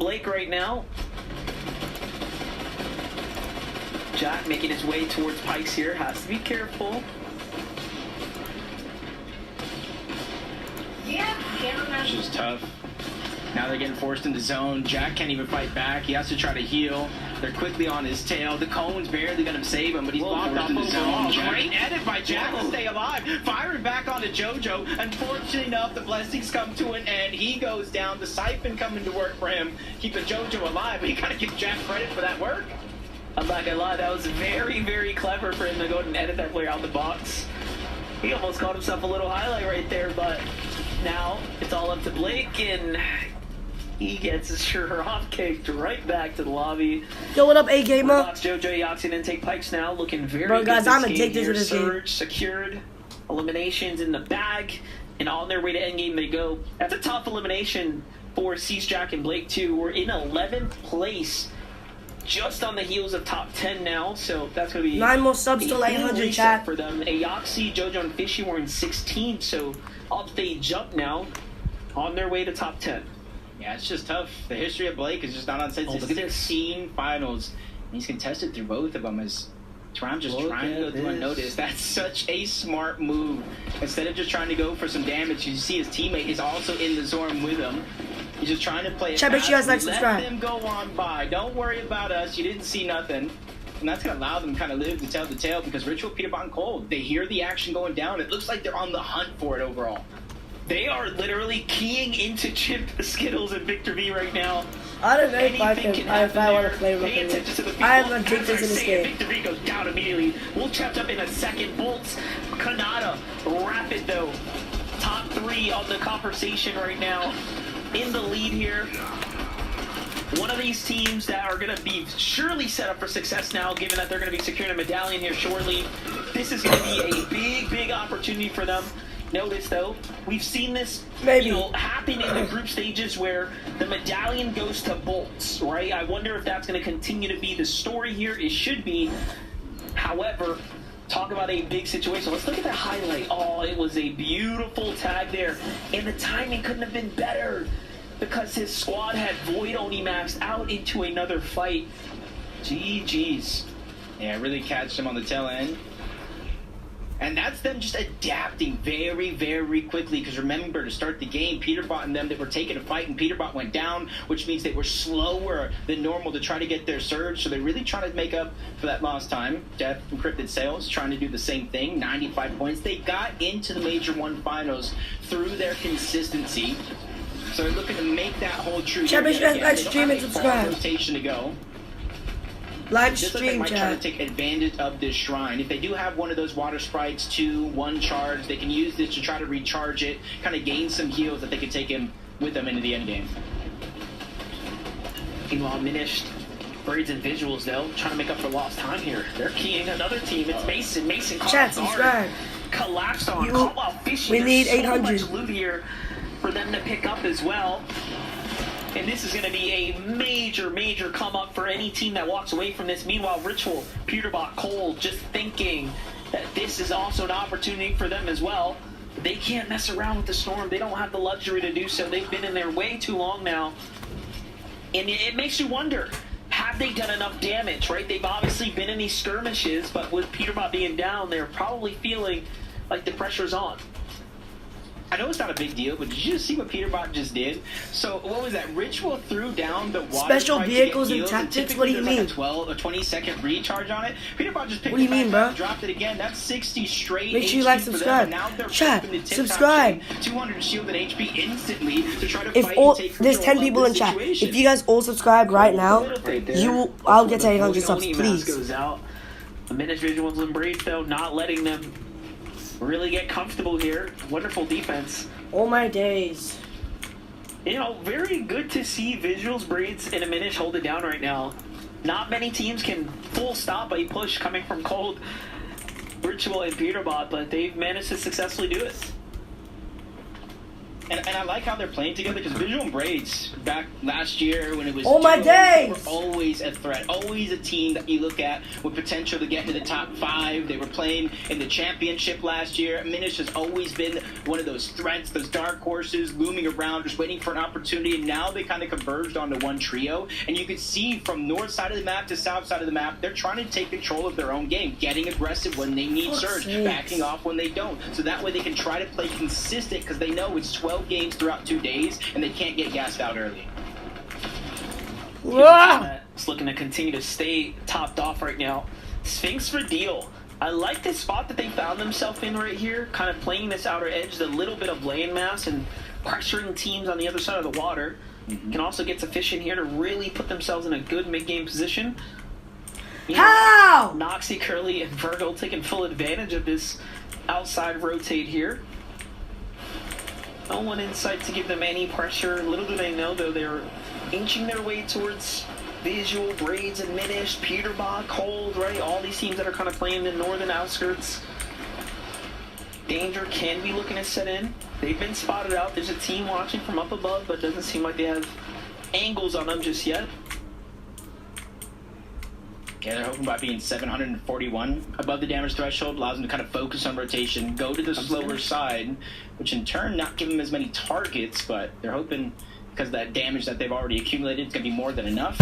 Blake right now. Jack making his way towards Pikes here. Has to be careful. Which is tough. Now they're getting forced into zone. Jack can't even fight back. He has to try to heal. They're quickly on his tail. The cone's barely going to save him, but he's blocked off in the zone. Great edit by Jack to stay alive. Firing back onto JoJo. Unfortunately enough, the blessings come to an end. He goes down. The Siphon coming to work for him, keeping JoJo alive. But you got to give Jack credit for that work. I'm not going to lie, that was very, very clever for him to go ahead and edit that player out the box. He almost caught himself a little highlight right there, but now it's all up to Blake, and he gets his shirt off, kicked right back to the lobby. Yo, what up, A-Gamer? JoJo Yoxin and take Pikes now, looking very Bro, good. guys, I'm game addicted to this game. Surge secured, eliminations in the bag, and on their way to endgame they go. That's a tough elimination for Cease, Jack, and Blake too. We're in 11th place, just on the heels of top 10 now, so that's going to be 9 more subs to 800, chat. For them. Aoxy, JoJo, and Fishy were in 16, so up they jump now, on their way to top 10. Yeah, it's just tough. The history of Blake is just not on since Oh, his 16 finals. And he's contested through both of them as Tram just trying to go through unnoticed. That's such a smart move. Instead of just trying to go for some damage, you see his teammate is also in the zone with him. He's just trying to play it Chat, make sure you guys like, subscribe. Let them go on by. Don't worry about us. You didn't see nothing. And that's going to allow them to kind of live to tell the tale because Ritual, Peterbot, and Cold, they hear the action going down. It looks like they're on the hunt for it overall. They are literally keying into Chip, Skittles, and Victor V right now. I don't know if I want to play with I am addicted to this game. Victor V goes down immediately. We'll catch up in a second. Bolts, Kanata, Rapid though. Top 3 on the conversation right now. In the lead here. One of these teams that are going to be surely set up for success now, given that they're going to be securing a medallion here shortly. This is going to be a big, big opportunity for them. Notice though, we've seen this happen in the group stages where the medallion goes to Bolts, right? I wonder if that's going to continue to be the story here. It should be. However, talk about a big situation. Let's look at that highlight. Oh, it was a beautiful tag there. And the timing couldn't have been better because his squad had Void Oni maxed out into another fight. GG's. Yeah, really catched him on the tail end. And that's them just adapting very, very quickly. Because remember, to start the game, Peterbot and them, they were taking a fight, and Peterbot went down, which means they were slower than normal to try to get their surge. So they're really trying to make up for that lost time. Death Encrypted Sales trying to do the same thing, 95 points. They got into the Major 1 finals through their consistency. So they're looking to make that hold true. Chat, make sure you guys stream and subscribe. Rotation to go. Live Just stream, like they might chat. try to take advantage of this shrine. If they do have one of those water sprites, 2, 1 charge, they can use this to try to recharge it, kind of gain some heals that they can take in with them into the end game. Meanwhile, Minished, Braids, and Visuals, though, trying to make up for lost time here. They're keying another team. It's Mason. Mason Chat, subscribe. Collapsed on. Call out Fishy. We need There's 800. so much loot here for them to pick up as well. And this is going to be a major, major come up for any team that walks away from this. Meanwhile, Ritual, Peterbot, Cole, just thinking that this is also an opportunity for them as well. They can't mess around with the Storm. They don't have the luxury to do so. They've been in there way too long now. And it makes you wonder, have they done enough damage, right? They've obviously been in these skirmishes, but with Peterbot being down, they're probably feeling like the pressure's on. I know it's not a big deal, but did you just see what Peterbot just did? So what was that? Ritual threw down the water Special sprite vehicles to and get heals, tactics? What do you typically mean? there's like a 20-second recharge on it. Peterbot just picked What do you it back mean, up, bro? dropped it again. That's 60 straight. Make sure you HP like, for them. subscribe. Now they're Chat, flipping the tip-top subscribe. chain, 200 shielded HP instantly to try to If fight all and take there's control 10 people of in the chat, situation. if you guys all subscribe right now, I'll get to 800 subs, Oni please. Goes out. The Minished, Visuals, and Braids, though, not letting them really get comfortable here. Wonderful defense. All my days. You know, very good to see Visuals, Braids, and a Minish hold it down right now. Not many teams can full stop a push coming from Cold, Ritual, and Peterbot, but they've managed to successfully do it. And I like how they're playing together because Visual and Braids back last year when it was my duos, days! they were always a threat, always a team that you look at with potential to get into the top 5. They were playing in the championship last year. Minish has always been one of those threats, those dark horses looming around, just waiting for an opportunity. And now they kind of converged onto one trio. And you could see from north side of the map to south side of the map, they're trying to take control of their own game, getting aggressive when they need surge, backing off when they don't. So that way they can try to play consistent because they know it's 12 games throughout 2 days and they can't get gassed out early. It's looking to continue to stay topped off right now. Sphinx for deal. I like this spot that they found themselves in right here, kind of playing this outer edge, the little bit of landmass and pressuring teams on the other side of the water. Can also get sufficient here to really put themselves in a good mid-game position. How? Noxie, Curly, and Virgil taking full advantage of this outside rotate here. No one in sight to give them any pressure. Little do they know, though, they're inching their way towards Visual, Braids, and Minish, Peterbot, Cold, right? All these teams that are kind of playing the northern outskirts. Danger can be looking to set in. They've been spotted out. There's a team watching from up above, but doesn't seem like they have angles on them just yet. Yeah, they're hoping by being 741 above the damage threshold allows them to kind of focus on rotation, go to the slower side, which in turn not give them as many targets, but they're hoping because of that damage that they've already accumulated, it's going to be more than enough.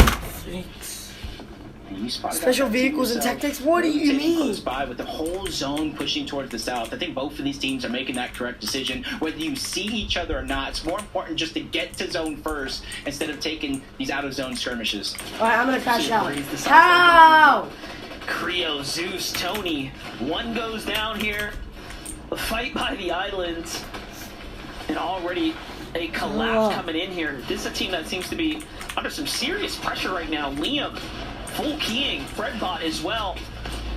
Special vehicles and tactics? What do you mean? Close by with the whole zone pushing towards the south. I think both of these teams are making that correct decision. Whether you see each other or not, it's more important just to get to zone first instead of taking these out-of-zone skirmishes. Alright, I'm gonna crash out. How? Creo, Zeus, Tony. One goes down here. A fight by the islands. And already a collapse coming in here. This is a team that seems to be under some serious pressure right now. Liam full keying, Fredbot as well.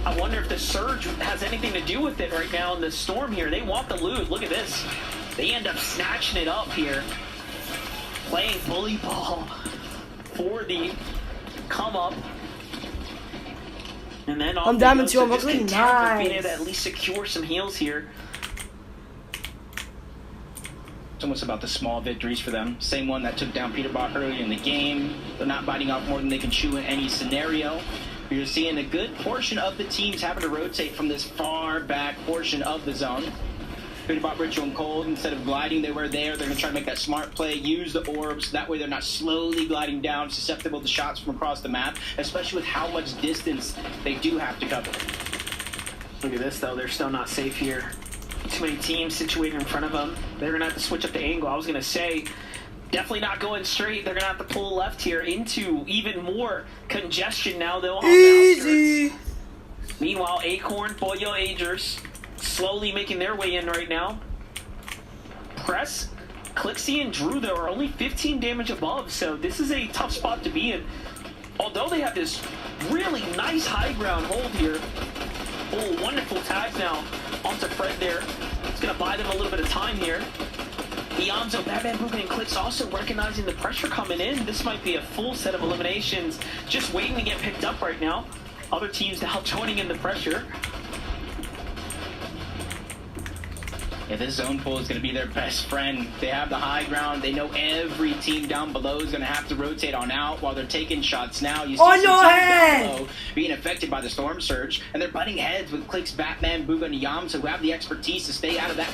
I wonder if the surge has anything to do with it right now in the storm here. They want the loot. Look at this. They end up snatching it up here. Playing bully ball for the come up. And then I'm diamond 2, I'm looking being able to at least secure some heals here. It's almost about the small victories for them. Same one that took down Peterbot early in the game. They're not biting off more than they can chew in any scenario. You're seeing a good portion of the teams having to rotate from this far back portion of the zone. Peterbot, Ritual, and Cold, instead of gliding, they were there. They're going to try to make that smart play, use the orbs. That way they're not slowly gliding down, susceptible to shots from across the map, especially with how much distance they do have to cover. Look at this, though. They're still not safe here. Too many teams situated in front of them. They're going to have to switch up the angle. I was going to say, definitely not going straight. They're going to have to pull left here into even more congestion now, though. On easy. The meanwhile, Acorn, Pollo, Agers slowly making their way in right now. Press, Clixie, and Drew, though, are only 15 damage above, so this is a tough spot to be in. Although they have this really nice high ground hold here. Oh, wonderful tags now onto Fred there. It's going to buy them a little bit of time here. Ianzo, Batman, Boogan, and Clix also recognizing the pressure coming in. This might be a full set of eliminations just waiting to get picked up right now. Other teams now joining in the pressure. Yeah, this zone pull is going to be their best friend. They have the high ground. They know every team down below is going to have to rotate on out while they're taking shots now. You see on some your teams head! down below being affected by the storm surge, and they're butting heads with Clix, Batman, Booga, and Yamsa, who have the expertise to stay out of that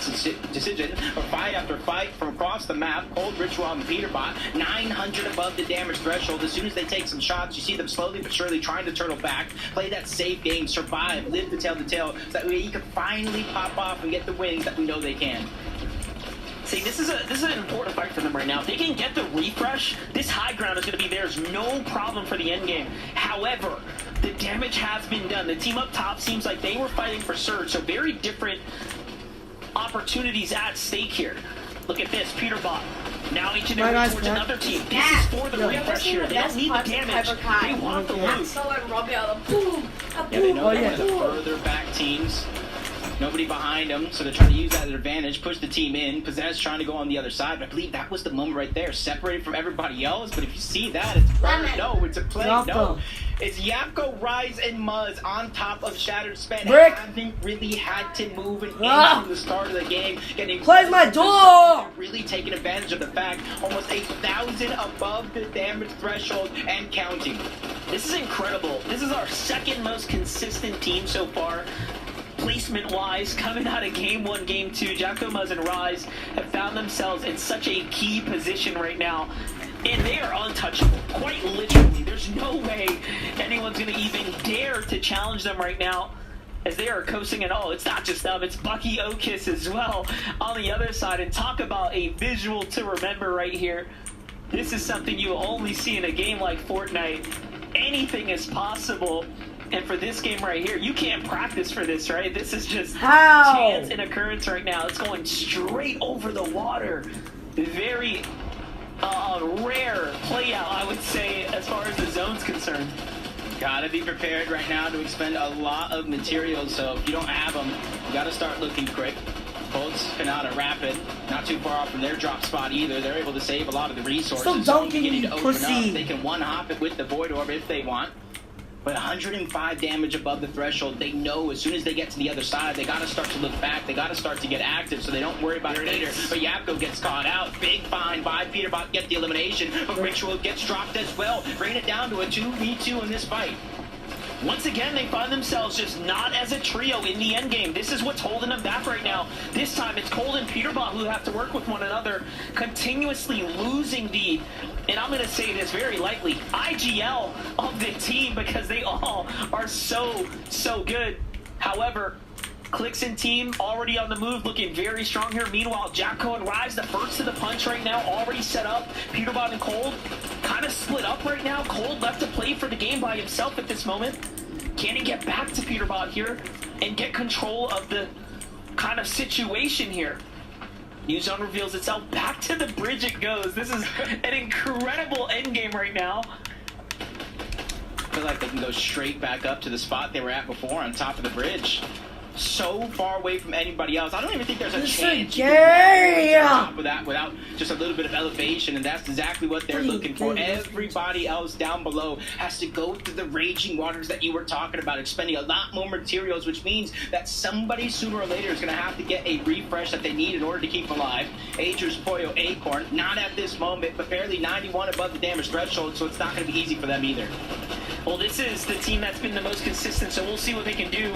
decision. Or fight after fight from across the map. Cold, Ritual, and Peterbot, 900 above the damage threshold. As soon as they take some shots, you see them slowly but surely trying to turtle back, play that safe game, survive, live to tell the tale, so that way you can finally pop off and get the wins that we know they can. See, this is an important fight for them right now. If they can get the refresh, this high ground is going to be theirs, no problem for the end game. However, the damage has been done. The team up top seems like they were fighting for surge, so very different opportunities at stake here. Look at this, Peterbot. Now each and every towards another team. This is for the refresh here. They don't need the damage. They want the loot. Yeah, they know that one of the further back teams Nobody behind them, so they're trying to use that as an advantage, push the team in. Possess trying to go on the other side, but I believe that was the moment right there, separated from everybody else. But if you see that, it's a no, it's a play. No, it's Yapko, Rise, and Muzz on top of Shattered Spent. Brick. Haven't really had to move into the start of the game. Close my door! Really taking advantage of the fact almost 1,000 above the damage threshold and counting. This is incredible. This is our second most consistent team so far. Placement-wise, coming out of Game 1, Game 2, Jacko, Muzz, and Rise have found themselves in such a key position right now. And they are untouchable, quite literally. There's no way anyone's going to even dare to challenge them right now, as they are coasting. And it's not just them, it's Bucky Okis as well on the other side. And talk about a visual to remember right here. This is something you will only see in a game like Fortnite. Anything is possible. And for this game right here, you can't practice for this, right? This is just chance and occurrence right now. It's going straight over the water. Very rare play out, I would say, as far as the zone's concerned. Gotta be prepared right now to expend a lot of materials, so if you don't have them, you gotta start looking quick. Colts, Kanata, Rapid, not too far off from their drop spot either. They're able to save a lot of the resources. So dunking, you pussy. They can one-hop it with the Void Orb if they want. But 105 damage above the threshold, they know as soon as they get to the other side, they got to start to look back. They got to start to get active so they don't worry about it later. But Yapko gets caught out. Big find by Peterbot, get the elimination. But Ritual gets dropped as well. Bring it down to a 2v2 in this fight. Once again, they find themselves just not as a trio in the endgame. This is what's holding them back right now. This time, it's Cold and Peterbot who have to work with one another, continuously losing the, and I'm going to say this very lightly, IGL of the team, because they all are so good. However, Clix and team already on the move, looking very strong here. Meanwhile, Jacko and Rise, the first to the punch right now, already set up. Peterbot and Cold kind of split up right now. Cold left to play for the game by himself at this moment. Can he get back to Peterbot here and get control of the kind of situation here? New zone reveals itself. Back to the bridge it goes. This is an incredible endgame right now. I feel like they can go straight back up to the spot they were at before on top of the bridge. So far away from anybody else. I don't even think there's a chance you can on top of that without just a little bit of elevation, and that's exactly what they're looking for. Everybody else down below has to go through the raging waters that you were talking about, expending a lot more materials, which means that somebody sooner or later is going to have to get a refresh that they need in order to keep alive. Agers, Poyo, Acorn, not at this moment, but barely 91 above the damage threshold, so it's not going to be easy for them either. Well, this is the team that's been the most consistent, so we'll see what they can do.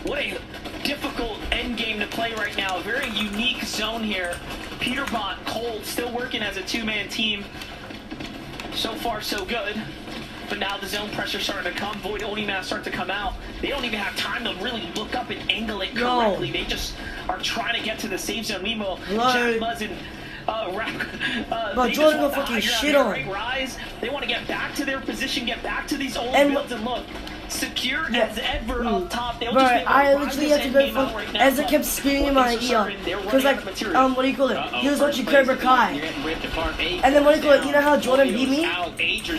What a difficult end game to play right now. A very unique zone here. Peterbot, Cold, still working as a two-man team. So far, so good. But now the zone pressure starting to come. Void Onimask start to come out. They don't even have time to really look up and angle it correctly. They just are trying to get to the safe zone. Meanwhile, Jack, Muzz, and but Jordan will fucking shit on. Right, Rise. They want to get back to their position, get back to these old builds, and look. Secure as ever up top. They'll just I literally had to go for as it kept screaming in my ear. Because like, what do you call it? He was watching Cobra Kai. And then what do you call it? You know how Jordan beat me?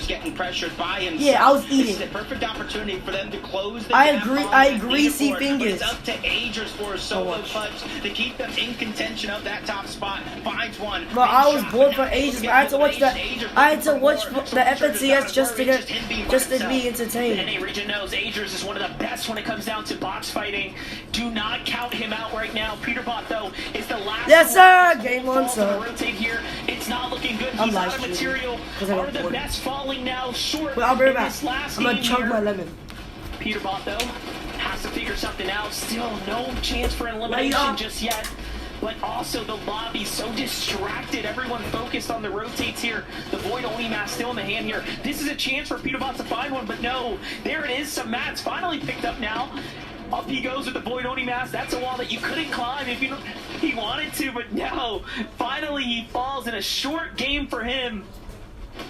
Getting pressured by himself. Yeah, I was eating. This is a perfect opportunity for them to close the I had greasy fingers. It's up to Agers for a solo punch to keep them in contention of that top spot. Finds one. Bro, I was bored for ages. I had to watch that. I had to watch the FNCS just to be entertained. NA region knows Agers is one of the best when it comes down to box fighting. Do not count him out right now. Peterbot, though, is the last. Yes, sir. Game one, sir. Rotate here. It's not looking good. He's out of material. Are the best falling now short? But I'll be right back. I'm gonna chug my lemon. Peterbot, though, has to figure something out. Still no chance for elimination just yet. But also the lobby so distracted. Everyone focused on the rotates here. The Void Onimask still in the hand here. This is a chance for Peterbot to find one, but no. There it is. Some mats finally picked up now. Up he goes with the Void Onimask. That's a wall that you couldn't climb if he wanted to, but no. Finally he falls in a short game for him.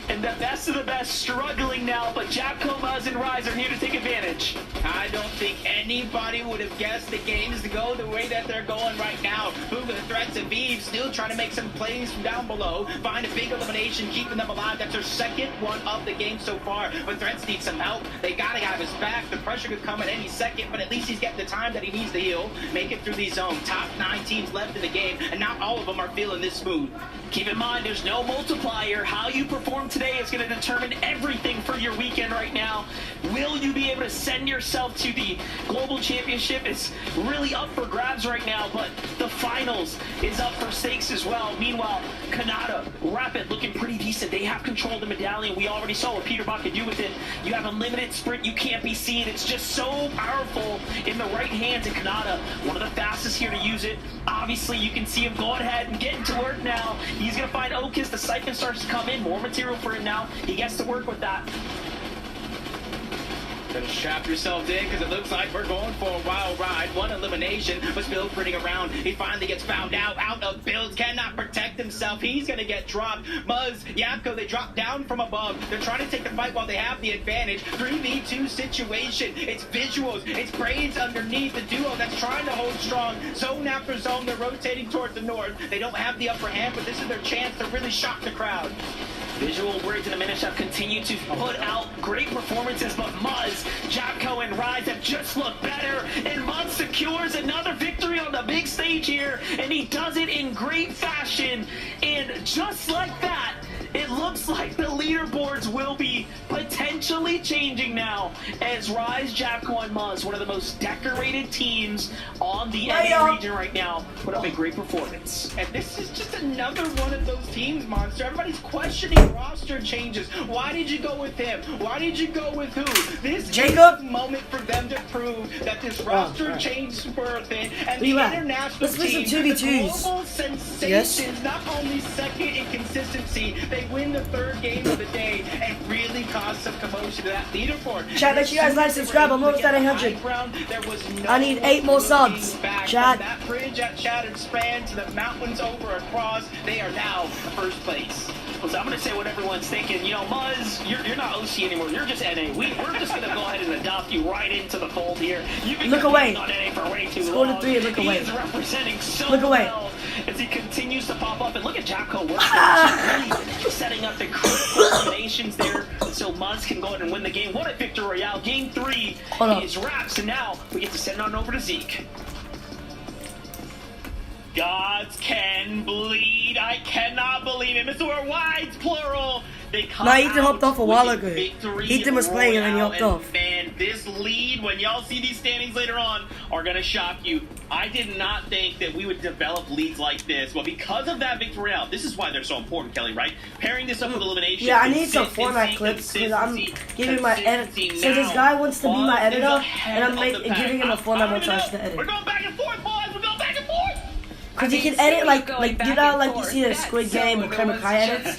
And the best of the best struggling now, but Japco, Muzz, and Rise are here to take advantage. I don't think anybody would have guessed the games to go the way that they're going right now. Moving the threats of Eve, still trying to make some plays from down below. Find a big elimination, keeping them alive. That's their second one of the game so far. But Threats need some help. They gotta have his back. The pressure could come at any second, but at least he's getting the time that he needs to heal. Make it through these zones. Top 9 teams left in the game, and not all of them are feeling this smooth. Keep in mind, there's no multiplier. How you perform today is going to determine everything for your weekend right now. Will you be able to send yourself to the Global Championship? It's really up for grabs right now, but the finals is up for stakes as well. Meanwhile, Kanata, Rapid looking pretty decent. They have control of the medallion. We already saw what Peterbot could do with it. You have unlimited sprint. You can't be seen. It's just so powerful in the right hands. And Kanata, one of the fastest here to use it. Obviously, you can see him go ahead and getting to work now. He's going to find Okis. The Siphon starts to come in. More material for him now. He gets to work with that. Gotta strap yourselves in, because it looks like we're going for a wild ride. One elimination, but still sprinting around. He finally gets found out of builds, cannot protect himself. He's gonna get dropped. Muzz, Yapko, they drop down from above. They're trying to take the fight while they have the advantage. 3v2 situation. It's visuals. It's Brains underneath the duo that's trying to hold strong. Zone after zone, they're rotating towards the north. They don't have the upper hand, but this is their chance to really shock the crowd. Visual Words and Diminish have continued to put out great performances, but Muzz, Japco, and Rise have just looked better, and Muzz secures another victory on the big stage here, and he does it in great fashion, and just like that, it looks like the leaderboards will be potentially changing now as Rise, Japco, and Muzz, one of the most decorated teams on the NA region right now, put up a great performance. And this is just another one of those teams, Monster. Everybody's questioning roster changes. Why did you go with him? Why did you go with who? This is a moment for them to prove that this roster change is worth it. And the international team, the global sensations, not only second in consistency, they win the third game of the day and really cause some commotion to that leaderboard. Chat, make sure you guys like, subscribe. I'm almost at 100. I need 8 more subs. Chat. That bridge at Shattered Span to the mountains over across, they are now first place. So I'm going to say what everyone's thinking. You know, Muzz, you're not OC anymore. You're just NA. We're just going to go ahead and adopt you right into the fold here. You've been away. On NA for way too Score long. to 3 and look away. He is representing so look away. well as he continues to pop up. And look at Japco really setting up the critical eliminations there so Muzz can go ahead and win the game. What a victory royale. Game 3 is wraps, and now we get to send on over to Zeke. Gods can bleed. I cannot believe it. Mr. Worldwide's plural. They come nah, Ethan hopped off a while ago. Victory Ethan was playing and then he hopped off. Man, this lead, when y'all see these standings later on, are going to shock you. I did not think that we would develop leads like this. Well, because of that victory royale, this is why they're so important, Kelly, right? Pairing this up with elimination. Yeah, I need some Fortnite clips because I'm giving my edit. So this guy wants to be my editor, and I'm giving him a Fortnite montage to edit. We're going back and forth, boys. We're going back and forth. Because he can edit like you know like you see the Squid Game or Cobra Kai edits.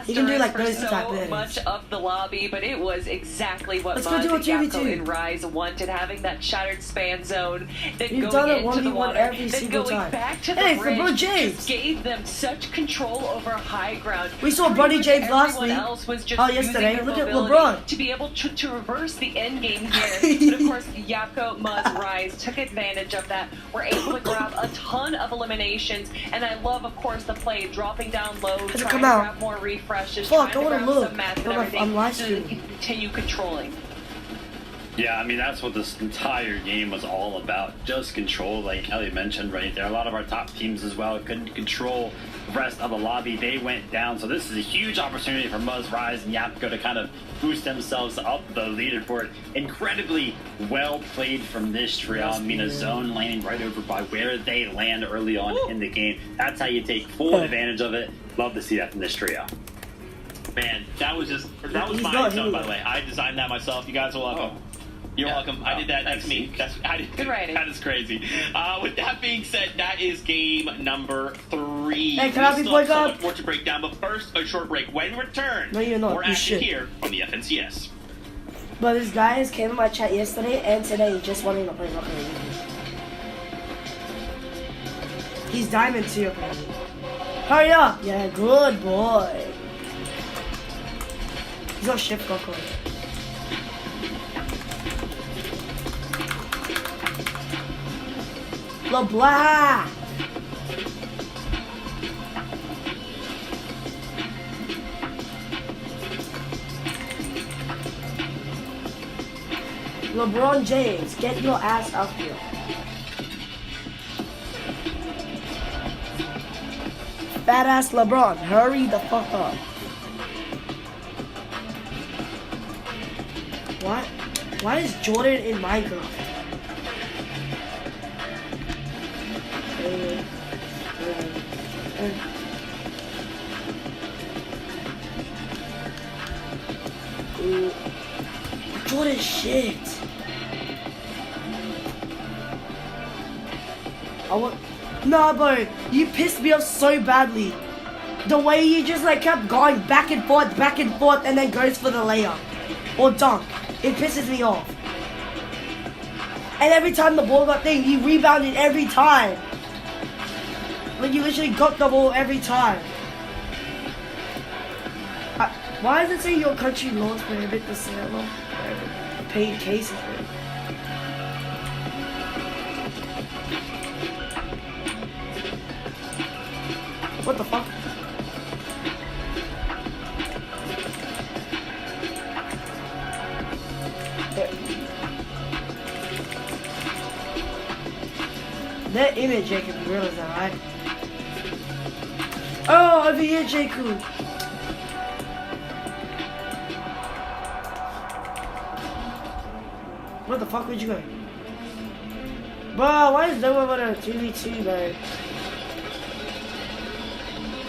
He can do like those type of edits. Much of the lobby, but it was exactly what Let's go do a Japco and Rise wanted, having that shattered span zone. Then You've done it 1v1 every single time. Back to the hey, for Brody James, just gave them such control over high ground. We saw Brody James last week. Yesterday. Look at LeBron. To be able to reverse the end game here, but of course Japco, Muzz, Rise took advantage of that. We're able to grab a ton of eliminations. And I love, of course, the play dropping down low, trying to grab more refreshes, trying to grab some mats and everything so that they can continue controlling. Yeah, I mean, that's what this entire game was all about. Just control, like Kelly mentioned right there. A lot of our top teams as well couldn't control the rest of the lobby. They went down. So this is a huge opportunity for Muzz, Rise, and Yapko to kind of boost themselves up the leaderboard. Incredibly well played from this trio. I mean, a zone landing right over by where they land early on in the game. That's how you take full advantage of it. Love to see that from this trio. Man, that was my zone, by the way. I designed that myself. You guys are welcome. You're welcome. I did that. That's me. Good writing. That is crazy. With that being said, that is game number 3. Hey, can I be boy so much more to break down, but first, a short break. When we return, no, you're not. more action here on the FNCS. But this guy came in my chat yesterday and today just wanting to play Rocket League. He's Diamond too, apparently. Hurry up! Yeah, good boy. He's on shift lock on. LeBlanc! LeBron James, get your ass out here. Fat ass LeBron, hurry the fuck up. What? Why is Jordan in Minecraft? Jordan shit. Nah, bro, you pissed me off so badly. The way you just like kept going back and forth, and then goes for the layup or dunk. It pisses me off. And every time the ball got thing, he rebounded every time. Like you literally got the ball every time. Why does it say your country laws prohibit the sale of paid cases? What the fuck? That image, Jacob, you realize that, right? Oh, over here, Jacob. Where the fuck would you go? Bro, why is no one on a 2v2, bro?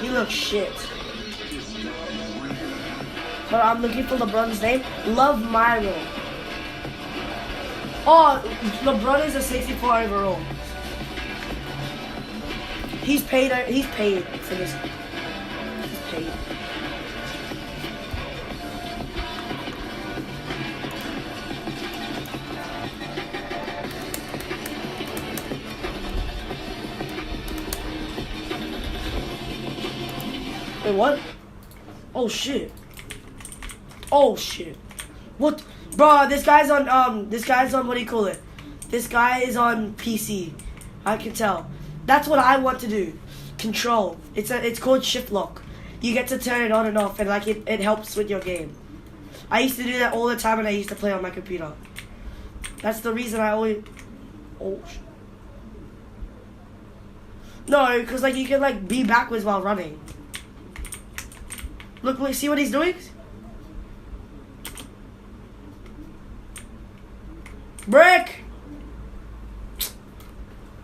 He looks shit. But I'm looking for LeBron's name. Love Myro. Oh, LeBron is a 64 overall. He's paid for this. He's paid. Wait, what? Oh shit. Oh shit. What? Bro, this guy's on what do you call it? This guy is on PC. I can tell. That's what I want to do. Control. It's called shift lock. You get to turn it on and off, and like it helps with your game. I used to do that all the time when I used to play on my computer. That's the reason I always. Oh. No, because like you can like be backwards while running. Look, see what he's doing? Brick!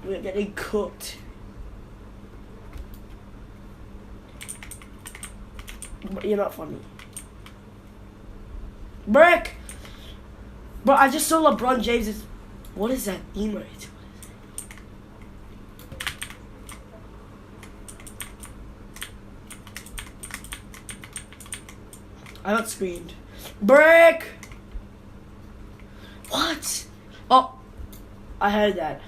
We're getting cooked. But you're not funny. Brick! Bro, I just saw LeBron James's... What is that emote? I got screamed. Brick! What? Oh, I heard that.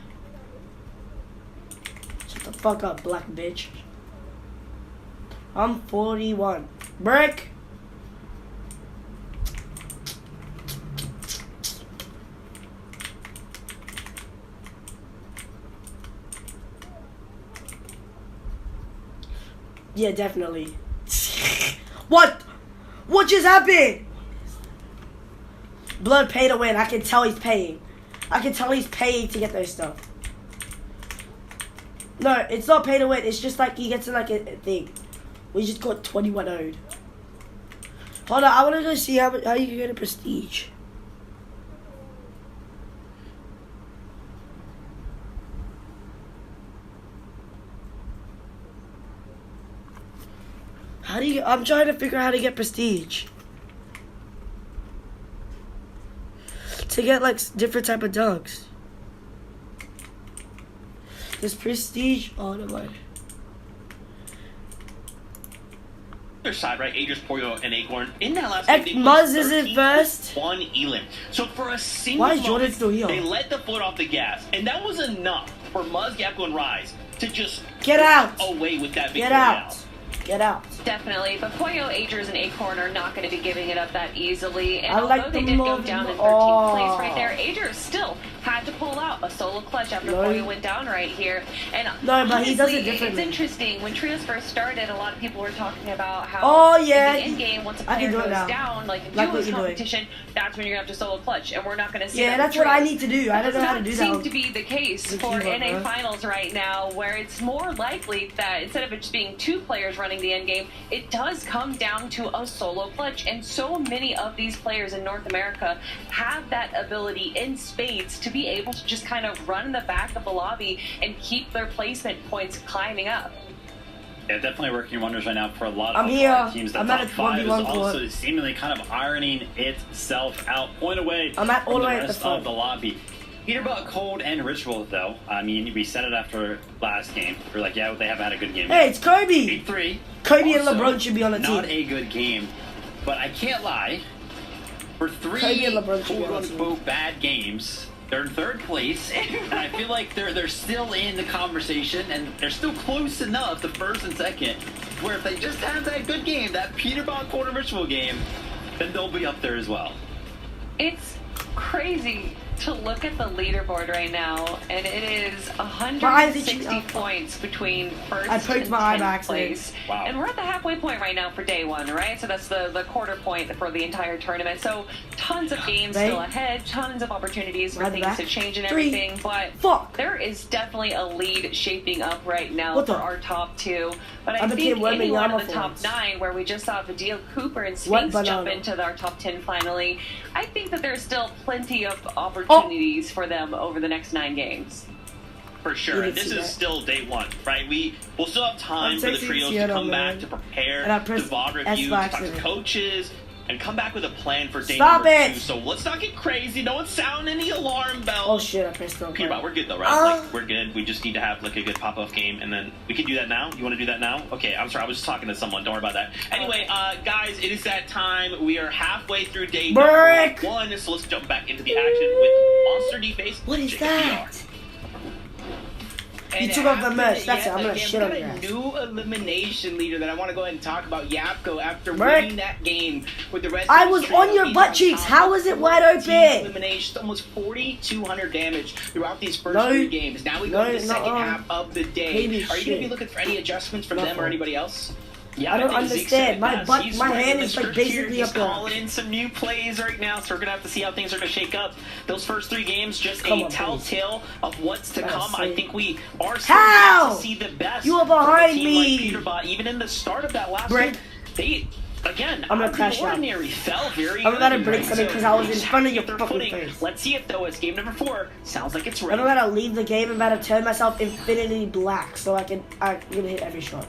Shut the fuck up, black bitch. I'm 41. Brick! Yeah, definitely. What? What just happened? Blood paid to win. I can tell he's paying. I can tell he's paying to get those stuff. No, it's not pay to win. It's just like he gets in like a thing. We just got 21 owed. Hold on, I want to go see how you can get a prestige. How do you... I'm trying to figure out how to get prestige. To get like different type of dogs. This prestige... Oh, no way. Other side, right? Aegis, Poyo, and Acorn. In that last game, they Muzz is in first. One Elam. So for a single Why is Jordan still here? they let the foot off the gas. And that was enough for Muzz, Yapko, and Rise to just Get out! away with that victory. Get out! Get out. Definitely, but Pollo, Agers, and Acorn are not going to be giving it up that easily. And I although like they the did go move. down in 13th Oh. place right there, Agers still had to pull out a solo clutch after No. Pollo went down right here. And No, but he does it honestly, differently. It's interesting. When Trios first started, a lot of people were talking about how Oh, yeah. in the end game, once a I can player do it goes now. down, like in Like what duos you're doing. competition, that's when you're going to have to solo clutch. And we're not going to see Yeah, that that's with what I Trios. need to do. I don't know how to do Does that. not on- seem to be the case the for keyboard, NA huh? finals right now, where it's more likely that instead of it just being two players running the end game, it does come down to a solo clutch. And so many of these players in North America have that ability in spades to be able to just kind of run in the back of the lobby and keep their placement points climbing up. Yeah, definitely working wonders right now for a lot I'm of here. our teams. The I'm top at a 5 is 1v1 also court. seemingly kind of ironing itself out. Point away I'm at all from the the way at the rest front. of the lobby. Peterbot, Cold, and Ritual, though. I mean, we said it after last game. We're like, yeah, they haven't had a good game. Hey, it's Kobe. 8-3. Kobe and Also, LeBron should be on the Not team. a good game. But I can't lie. For Kobe 3 and LeBron should be on the team. quote-unquote bad games, they're in 3rd place. And I feel like they're still in the conversation, and they're still close enough, the 1st and 2nd, where if they just have that good game, that Peterbot Quarter Ritual game, then they'll be up there as well. It's crazy to look at the leaderboard right now, and it is eyes itching 160 up. points between first I poked and my eye 10th by accident. place. Wow. And we're at the halfway point right now for day one, right? So that's the quarter point for the entire tournament. So tons of games Right. still ahead, tons of opportunities for Right things back. to change and 3. everything. But Fuck. there is definitely a lead shaping up right now What the- for our top 2. But I I became think Wemby any one Yama of the top fans. 9, where we just saw Vidal Cooper and What Sphinx jump banana? into our top 10 finally, I think that there's still plenty of opportunities Oh. for them over the next 9 games. For sure. You And didn't this see is that. still day one, right? We'll still have time I'm for the texting trios to Seattle, come man. back, to prepare, And I to pressed VOD review, to S-Box talk in to it. coaches, and come back with a plan for day Stop number it! 2. So let's not get crazy. No one's sounding any alarm Oh bells. shit, I pressed the Peterbot, we're good though, right? Like, we're good. We just need to have like a good pop-off game, and then we can do that now. You want to do that now? Okay, I'm sorry. I was just talking to someone. Don't worry about that. Anyway, guys, it is that time. We are halfway through day Brick! number 1, so let's jump back into the action with Monster D-Face. What is JPR. that? And took off the after mesh. That's it. I'm gonna again, shit on we your got ass. a new elimination leader that I want to go ahead and talk about. Yapko, after Brick. winning that game with the rest I of his was trio, on your he's butt on cheeks. top How of was it wide 14 open? Eliminations, almost 4,200 damage throughout these first No. 3 games. Now we go No, to the second nuh-uh. half of the day. Baby Are you going to shit. be looking for any adjustments from them Nothing. or anybody else? Yeah, I don't think Zeke understand. said it My best. butt- He's my right hand in is, the like, script here. basically He's up there. calling in some new plays right now, so we're gonna have to see how things are gonna shake up. Those first 3 games, just Come a on, please. telltale of what's to That's come. I safe. think we are still How? yet to see the best. You were from a behind team me. Like Peterbot, even in the start of that last Brick. one, they. Again, I'm gonna out of crash the out. ordinary, fell very I'm about to early, break right? something So 'cause I was they in just front of have to your get their fucking footing. face. Let's see if though, as game number 4 sounds like it's ready. I'm about to leave the game. I'm about to turn myself infinity black so I'm gonna hit every shot.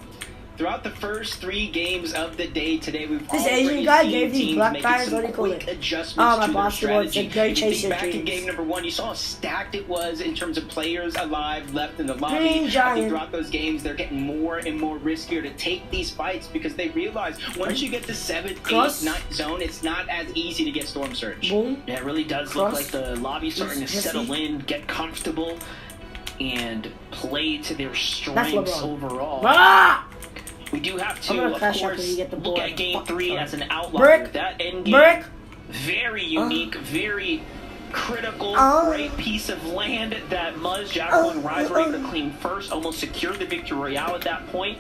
Throughout the first 3 games of the day today, we've This already Asian guy seen gave these teams black making guys, some what do you call quick it? adjustments My to their basketball said, strategy. "Go If you chase think your back in dreams." game number 1, you saw how stacked it was in terms of players alive left in the lobby. Green I think Giant. throughout those games, they're getting more and more riskier to take these fights because they realize once you get to 7th, Cross. 8th, 9th zone, it's not as easy to get Storm Surge. Boom. Yeah, it really does Cross. look like the lobby's starting to Jesse. settle in, get comfortable, and play to their strengths LeBron. overall. Ah! We do have I'm to, gonna of crash out course, when you get the look ball. at Game Fuck. 3 as an outlier. Brick. That end game, Brick. very unique, very critical, Oh. great piece of land that Muzz, Jackal, and Rise were able to claim first, almost secure the victory royale at that point.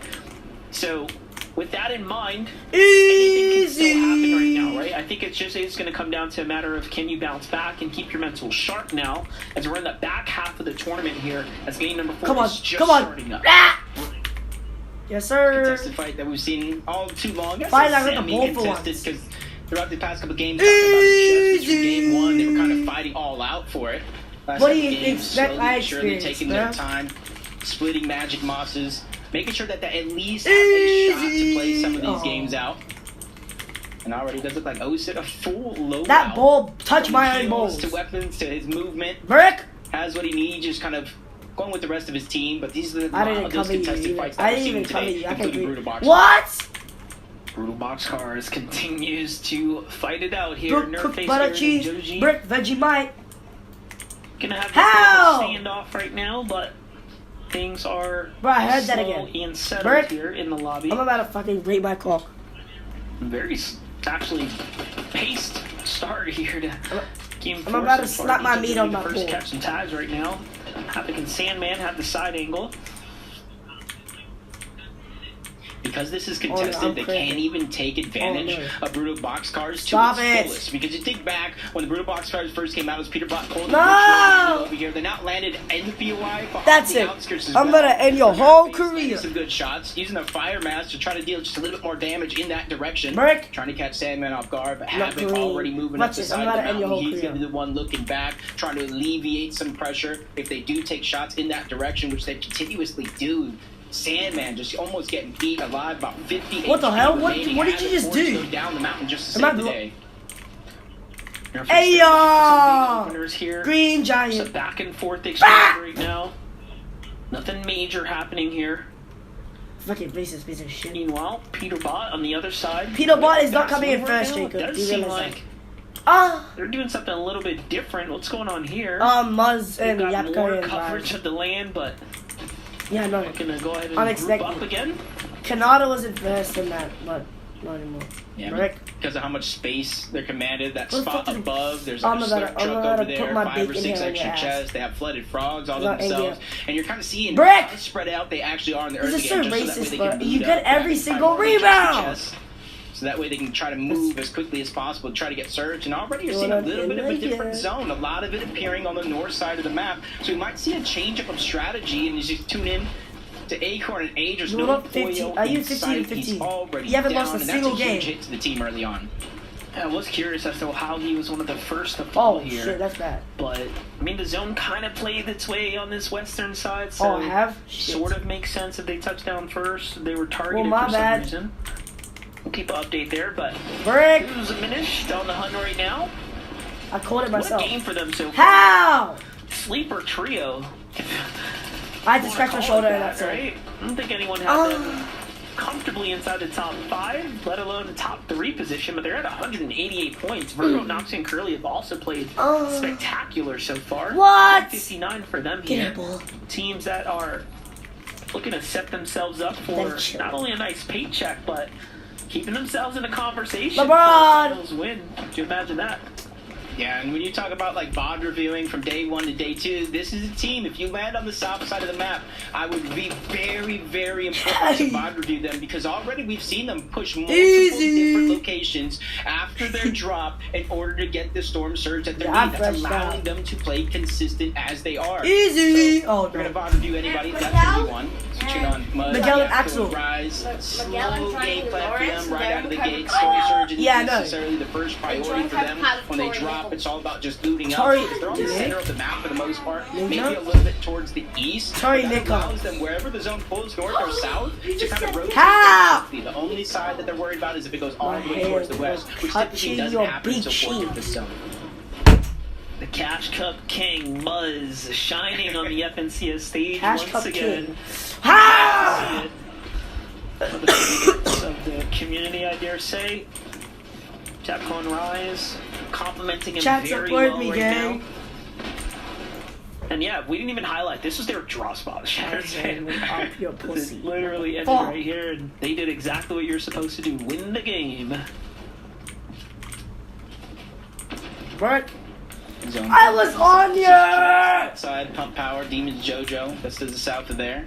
So, with that in mind, anything can still happen right now, right? I think it's going to come down to a matter of can you bounce back and keep your mental sharp now as we're in the back half of the tournament here as game number 4 Come on, is just come on. starting up. Ah! Yes, sir. Contested fight that we've seen all too long. That's Finally, I got the ball for semi-contested once. because throughout the past couple games, talking about it just through game 1, they were kind of fighting all out for it. Last What do couple you games, expect slowly I but surely experience, taking their man? time, splitting magic mosses, making sure that they at least have a shot to play some of these Easy. games out. And already does look like Osid a full loadout. That ball touched From my own heals balls. to weapons to his movement, Brick. has what he needs, just kind of going with the rest of his team. But these are the I didn't those cover you contested either. fights that I we're didn't seeing even cover today, you. I can't including do Brutal Box. What? Brutal Boxcars continues to fight it out here. Brick, Nerf cooked face butter here, cheese. Joji. Brick, Vegemite. Gonna have How? a standoff right now, but things are Bro, I heard that slow again. and settled Bert, here in the lobby. I'm about to fucking rate my clock. Very actually paced start here to game I'm four about to so far. slap my These are meat gonna on be my the first pool. catch and tags right now. Havoc Sandman have the side angle. Because this is I'm contested, they crazy. can't even take advantage Oh, no. of Brutal Boxcars to Stop its it. fullest. Because you think back, when the Brutal Boxcars first came out, it was Peter Bot pulling No! over here. They're not landed in the POI, but That's on the it. outskirts as I'm well. gonna end your They're whole facing career. Some good shots, using a fire mask to try to deal just a little bit more damage in that direction. Brick. Trying to catch Sandman off guard, but Not Havoc green. already moving Watch up the this, I'm side of about the to end your mountain. whole He's career. gonna be the one looking back, trying to alleviate some pressure if they do take shots in that direction, which they continuously do. Sandman just almost getting beat alive, about 50 What the HP hell? What remaining. did you just Havoc forced do? to go down the mountain just to Am I save the blo- day. Hey, Some y'all! big openers here. Green It's a Giant. back and forth exchange right now. Nothing major happening here. Fucking racist piece of shit. Meanwhile, Peter Bot on the other side. Peter Bot is not Fast coming in forward first, now, Jacob. It does Do you seem realize like Ah! they're doing something a little bit different. What's going on here? Muzz They've and got more Yapko and coverage Vibes. of the land, but Yeah, no. we're gonna go ahead and Unexpected. group up again. Kanata was in first in that, but not anymore. Yeah, Rick. because of how much space they're commanded, that What the spot fuck did- above, there's I'm a about to- slurp I'm truck about over to there, put my 5 or bacon 6 here in extra your ass. chests, they have flooded frogs all to Not themselves, India. and you're kind of seeing Brick! how spread out they actually are in the This earth is so again, just so that way racist, they bro. can You loot get up every that single 5 more extra rebound! chests. So that way they can try to move as quickly as possible to try to get surge. And already you're Doing seeing a it little bit of a like different it. zone. A lot of it appearing on the north side of the map. So we might see a change up of strategy. And as you tune in to Acorn and Age, there's You're no up 15. Poyo Are you in 15 sight. 15? He's already You haven't down, lost a and single that's a huge game. hit to the team early on. I was curious as to how he was one of the first to fall Oh, here. shit, that's bad. But I mean, the zone kind of played its way on this western side, so Oh, I have? Shit. sort of makes sense if they touch down first. They were targeted Well, my for some bad. reason. We'll keep an update there, but Brick! who's diminished on the hunt right now? I caught it What myself. a game for them so far. How? Sleeper trio. I had to scratch my shoulder and that, that's it. right? I don't think anyone had Oh. them comfortably inside the top 5, let alone the top 3 position, but they're at 188 points. Virgo, Nox, and Curly have also played Oh. spectacular so far. What? 59 for them Get here. it, ball. Teams that are looking to set themselves up for Then chill. not only a nice paycheck, but keeping themselves in a conversation. LeBron! Those win. Do you imagine that? Yeah, and when you talk about like VOD reviewing from day 1 to day 2, this is a team. If you land on the south side of the map, I would be very, very important to Hey. VOD review them because already we've seen them push multiple Easy. different locations after their drop in order to get the storm surge that they Yeah, need. That's fresh allowing out. them to play consistent as they are. Easy! So, Oh, we're gonna no. VOD review anybody. That's gonna be one. Switching on Mud, Miguel and Yakko, Axel. Rise, Miguel and slow Frank game and plan for Lawrence, them right they're out of the kind gate. of Storm surge isn't Yeah, I know. necessarily the first priority Jordan for have them. had When they Corey drop, Nickel. it's all about just looting up. Sorry, Because they're on the Nick. center of the map for the most part. Ninja? Maybe a little bit towards the east. Sorry, but that Nick. allows them wherever the zone pulls north or south to kind of rotate. How? quickly. The only side that they're worried about is if it goes all My the way hand towards the west, was which touching typically doesn't your happen big so far cheek. in this zone. The Cash Cup King, Muzz, shining on the FNCS stage Cash once Cup again. King. How? One of the favorites of the community, I dare say. Capcom Rise, complimenting him Chat very support well me, right gang. now. And yeah, we didn't even highlight. This was their draw spot. Shatters fan. Up your This pussy. is literally ended Fuck. right here, and they did exactly what you're supposed to do: win the game. Brick. Zone. I was on you! Outside, Pump Power, Demons Jojo. That's to the south of there.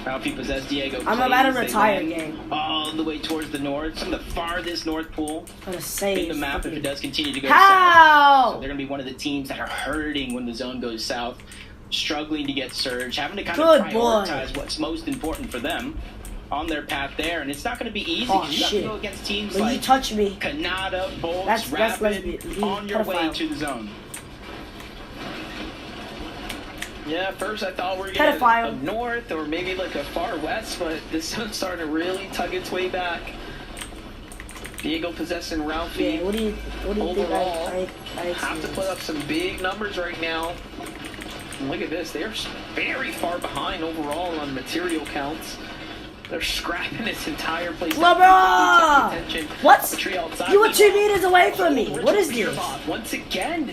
Alfie Possess Diego. I'm about to Plays, they retire, land gang. all the way towards the north. Some of the farthest north pool I'm gonna save. in the map if it does continue to go south. How? So they're going to be one of the teams that are hurting when the zone goes south, struggling to get surge, having to kind Good of boy. prioritize what's most important for them on their path there. And it's not going to be easy Oh, because you have to shit. go against teams When you like touch me, Kanata, Bolts, That's Rapid lesbian. on your way Pedophile. to the zone. Yeah, at first I thought we were Pedophile. going up north or maybe like a far west, but this one's starting to really tug its way back. Diego possessing Ralphie. yeah. What do you think? Overall, I have to put up some big numbers right now. And look at this, they're very far behind overall on material counts. They're scrapping this entire place. LeBron! Attention. What? The tree outside. You were 2 meters away from me. What is this? Once again.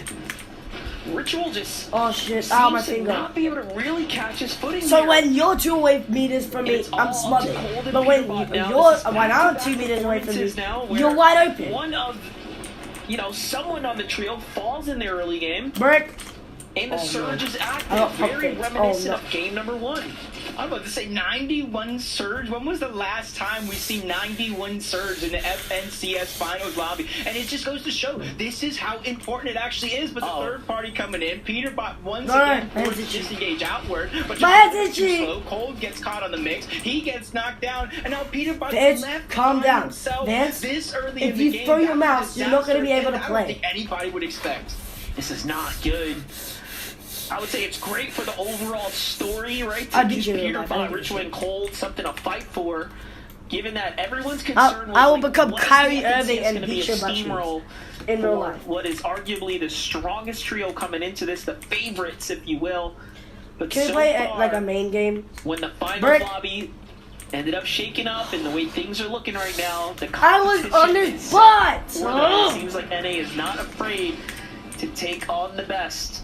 Ritual just Oh shit! Oh, my seems to finger. not be able to really catch his footing So here. when you're 2 away meters from me, It's I'm all smothered. cold and But when Peterbot now. you're This is when I'm back-to-back 2 meters away from performances me, now where you're wide open. One of, someone on the trio falls in the early game, Brick. and the Oh, surge no. is I active. got Very fucked. reminiscent Oh, no. of game number 1. I'm about to say 91 surge. When was the last time we see 91 surge in the FNCS finals lobby? And it just goes to show this is how important it actually is. But the third party coming in, Peterbot once again my forced head's to itchy. disengage outward, but My just head's too itchy. slow. Cold gets caught on the mix. He gets knocked down, and now Peterbot's Vance, left calm by down. himself Vance, this early if in the you game. throw your That was a mouse, you're not gonna be disaster, able to and I play. don't think anybody would expect. This is not good. I would say it's great for the overall story, right? I To beat give you in Peter real life. I Bot, beat Richland, you. Cold something to fight for, given that everyone's concern was I will like, become what is Kyrie the FNCS Irving and gonna be beat a your butt steamroll in real for life. what is arguably the strongest trio coming into this, the favorites, if you will. But Can we so play far, like a main game? when the final Brick. lobby ended up shaking up and the way things are looking right now, the I was competition on is his butt. for them. It seems like NA is not afraid to take on the best.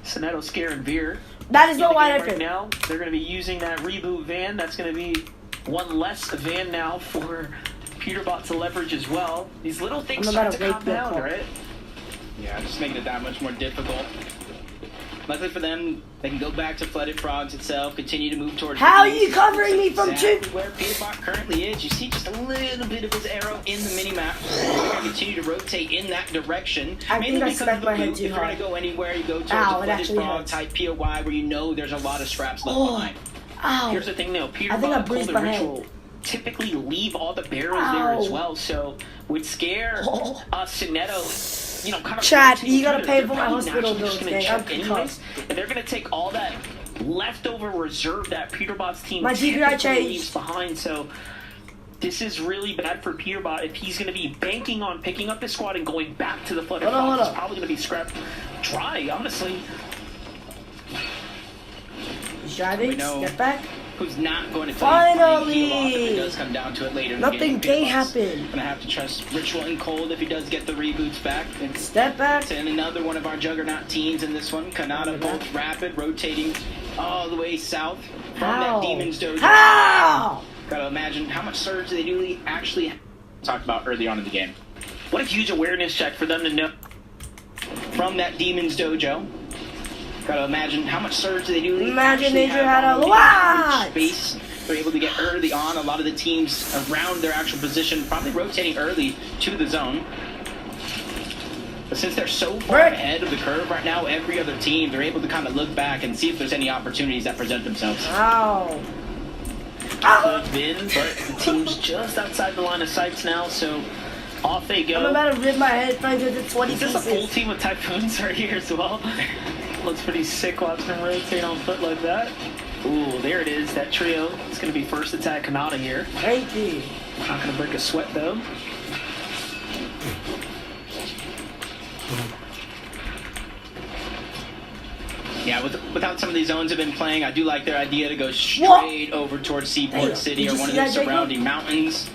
Soneto, Scare, and Veer. That is In not the wide game open. right now. They're going to be using that reboot van. That's going to be one less van now for Peterbot to leverage as well. These little things I'm start about to to calm rape your down, car. right? Yeah, just making it that much more difficult. Luckily for them, they can go back to Flooded Frogs itself, continue to move towards. How the are you east. covering me from Exactly two? where Peterbot currently is. You see just a little bit of his arrow in the mini-map. They're going to continue to rotate in that direction. I mainly think I because smacked of the my head boot. too If you're going hard. to go anywhere, you go towards Ow, the it Flooded actually Frog hurts. type POI where you know there's a lot of scraps left Oh. behind. Ow. Here's the thing, though. I think I Peterbot, bruised Cold, and my head. Ritual typically leave all the barrels there as Ow. well. So would Scare Oh. Soneto, kind of. Chad, rotating you gotta through. pay They're for my probably hospital naturally just bills, gonna gang. check I'm anyways, and they're gonna take all that leftover reserve that Peterbot's team My DPI typically changed. leaves behind. So this is really bad for Peterbot if he's going to be banking on picking up his squad and going back to the Flooded Hold on, Frogs. hold It's on. probably going to be scrapped dry, honestly. He's driving. We know. Step back. Who's not going to Finally! heal off if it does come down to it later in the Nothing game. gay Peterbot's happened. Gonna have to trust Ritual and Cold if he does get the reboots back. And Step back. and another one of our juggernaut teams in this one. Kanata Bolt Rapid rotating all the way south from How? that Demon's Dojo. How? Gotta imagine how much surge they do actually talked about early on in the game. What a huge awareness check for them to know. From that Demon's Dojo. Gotta imagine how much surge they do Imagine actually they have had on a the lot. space. They're able to get early on. A lot of the teams around their actual position probably rotating early to the zone. But since they're so far Brick. ahead of the curve right now, every other team, they're able to kind of look back and see if there's any opportunities that present themselves. Ow. Could have been, but the team's just outside the line of sights now, so off they I'm go. about to rip my headphones into 20 Is this a full pieces. team with Typhoons right here as well? Looks pretty sick watching him rotate on foot like that. Ooh, there it is, that trio. It's going to be first attack Kanata here. Thank you. Not going to break a sweat though. Yeah, without some of these zones have been playing, I do like their idea to go straight over towards Seaport Damn, City did or you one of see the that, Jacob? surrounding mountains.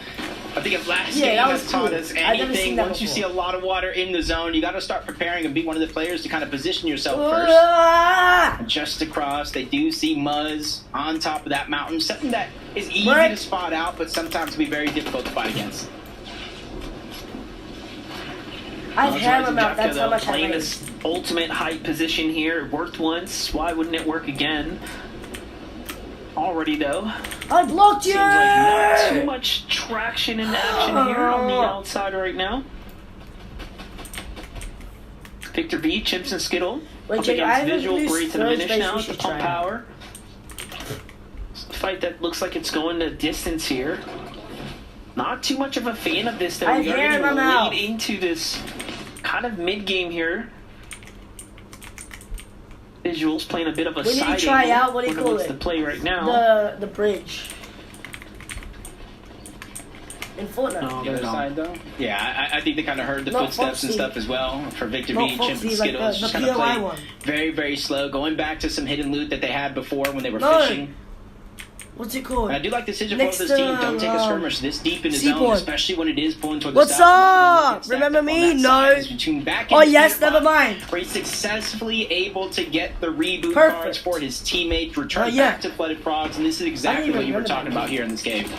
I think if last Yeah, game that has was taught cool. us I've never seen anything, that once you before. see a lot of water in the zone, you got to start preparing and be one of the players to kind of position yourself first. Ah! Just across, they do see Muzz on top of that mountain, something that is easy Brick. to spot out, but sometimes can be very difficult to fight against. I've Muzz had Rise him out. and That's Jeffka, how though, much I playing made. this ultimate height position here. It worked once. Why wouldn't it work again? Already though. I blocked you! Seems like not too much traction in action here on the outside right now. Victor V, Chimps and Skittle. Wait, up Jake, I against have a Visual, new Great to storage diminish space now we at the should pump try out. power. It's a fight that looks like it's going the distance here. Not too much of a fan of this though. I have We are hair in getting my mouth. late into this kind of mid-game here. Visuals playing a bit of a We need to side try angle. out, what do you Wonder call what's it? the play right now. The bridge. In Fortnite. No, The other side, though? Yeah, I think they kind of heard the Not footsteps and Foxy. stuff as well for Victor Not V, Foxy, Chimp and like Skittles. the Just kind of POI play one. very, very slow, going back to some hidden loot that they had before when they were No. fishing. What's it called? And I do like the decision Next for this team. to, Don't take a skirmish this deep in the zone, Seaport. especially when it is pulling toward the What's south. up? Remember me? No. Oh, yes, never mind. Where he's successfully able to get the reboot Perfect. cards for his teammates, return yeah. back to Flooded Frogs, and this is exactly even what you were remember talking that. about here in this game.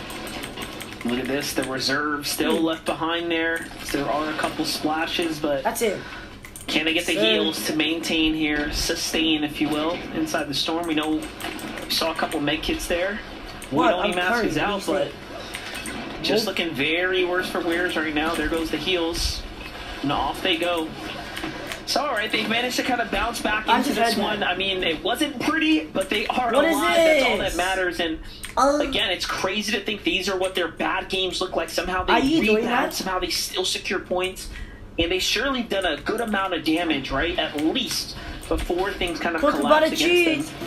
Look at this, the reserve still left behind there. There are a couple splashes, but That's it. can they get the Sir. heals to maintain here, sustain, if you will, inside the storm? We know we saw a couple med kits there. What? Wood only I'm mask hurt. is out, What do you but just looking very worse for wears right now. There goes the heals. And off they go. So, all right, they've managed to kind of bounce back I into just this read one. that. I mean, it wasn't pretty, but they are What is alive. That's all this? that matters. And again, it's crazy to think these are what their bad games look like. Somehow they Are you doing rebound, that? somehow they still secure points. And they surely done a good amount of damage, right? At least before things kind of Talk collapse about a against cheese. them.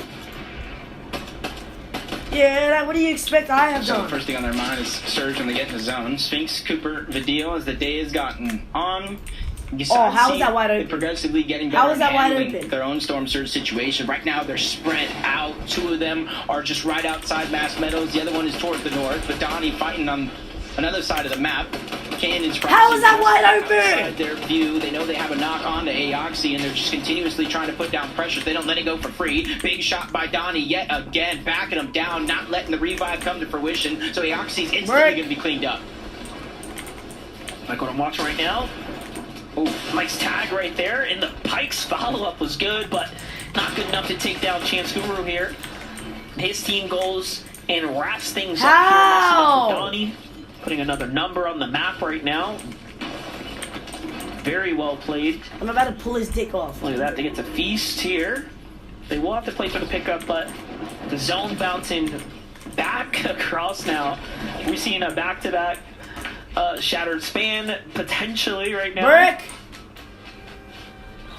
Yeah, what do you expect I have So done? first thing on their mind is Surge when they get in the zone. Sphinx, Cooper, Vidil as the day has gotten on. Oh, how is that wide open? Progressively getting How better is that at wide handling open? their own Storm Surge situation. Right now they're spread out. Two of them are just right outside Mass Meadows. The other one is towards the north. But Donnie fighting on another side of the map. Cannon's How is that wide outside open? their view. They know they have a knock on to Aoxy, and they're just continuously trying to put down pressure. They don't let it go for free. Big shot by Donnie yet again, backing him down, not letting the revive come to fruition. So Aoxy's instantly Work. going to be cleaned up. Like what I'm watching right now. Oh, nice tag right there. And the Pike's follow-up was good, but not good enough to take down Chance Guru here. His team goes and wraps things up How? here. For Donnie, putting another number on the map right now. Very well played. I'm about to pull his dick off. Look at that. They get to feast here. They will have to play for the pickup, but the zone bouncing back across now. We're seeing a back-to-back shattered span potentially right now. Brick!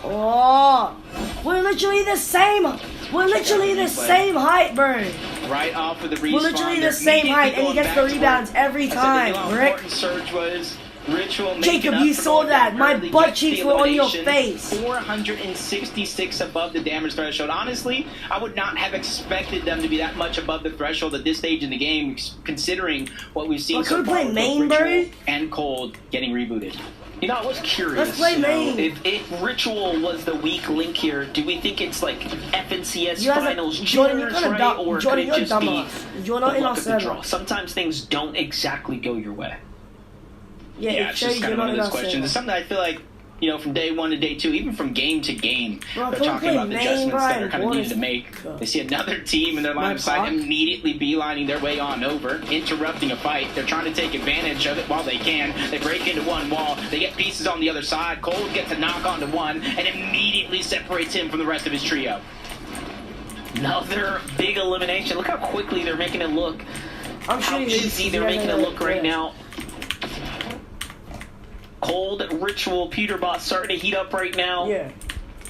Oh, we're literally the same. We're literally the same height, bro. Right off of the respawn. We're literally the They're same immediately height, and he going gets back the to rebounds work. every I said they time, knew how Rick. important Surge was. Ritual making Jacob, up you for saw going that. down My early, butt gets the cheeks were on your elimination. face. 466 above the damage threshold. Honestly, I would not have expected them to be that much above the threshold at this stage in the game, considering what we've seen Well, so could we far play with main, both bro? Ritual and Cold getting rebooted. You know, I was curious. Let's play you know, main. if Ritual was the weak link here, do we think it's like FNCS You guys are- finals Jordan, you're jitters, kinda right? dumb. Or Jordan, could it you're just dumb be enough. You're the not in our luck of the server. draw? Sometimes things don't exactly go your way. Yeah, Yeah, it it's shows just kind you're of not one of in those our questions. server. It's something I feel like, you know, from day one to day two, even from game to game, Bro, they're can we talking play about the main, adjustments bro? that are kind of What needed is- to make. They see another team in their line My of sight clock? immediately beelining their way on over, interrupting a fight. They're trying to take advantage of it while they can. They break into one wall. They get pieces on the other side. Cold gets a knock onto one and immediately separates him from the rest of his trio. Another big elimination. Look how quickly they're making it look. I'm How sure easy they're making it look right now. Cold, Ritual, Peterbot starting to heat up right now. Yeah.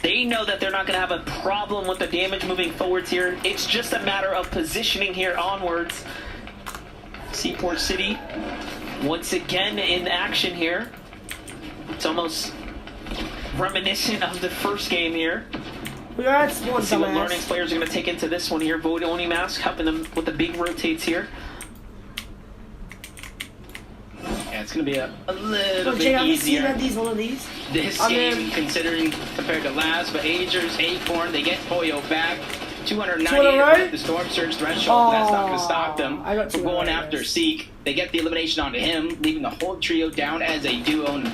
They know that they're not going to have a problem with the damage moving forwards here. It's just a matter of positioning here onwards. Seaport City once again in action here. It's almost reminiscent of the first game here. We are at spawn, Let's see what learnings dumbass. players are going to take into this one here. Void Oni Mask helping them with the big rotates here. Yeah, it's going to be a little Bro, bit Jake, have you seen easier. all of these? This I game, mean- considering compared to last, but Agers, Acorn, they get Poyo back. 298 2 in a row? above the Storm Surge threshold. That's not going to stop them I got 2 from in a going row, after guys. Seek. They get the elimination onto him, leaving the whole trio down as a duo and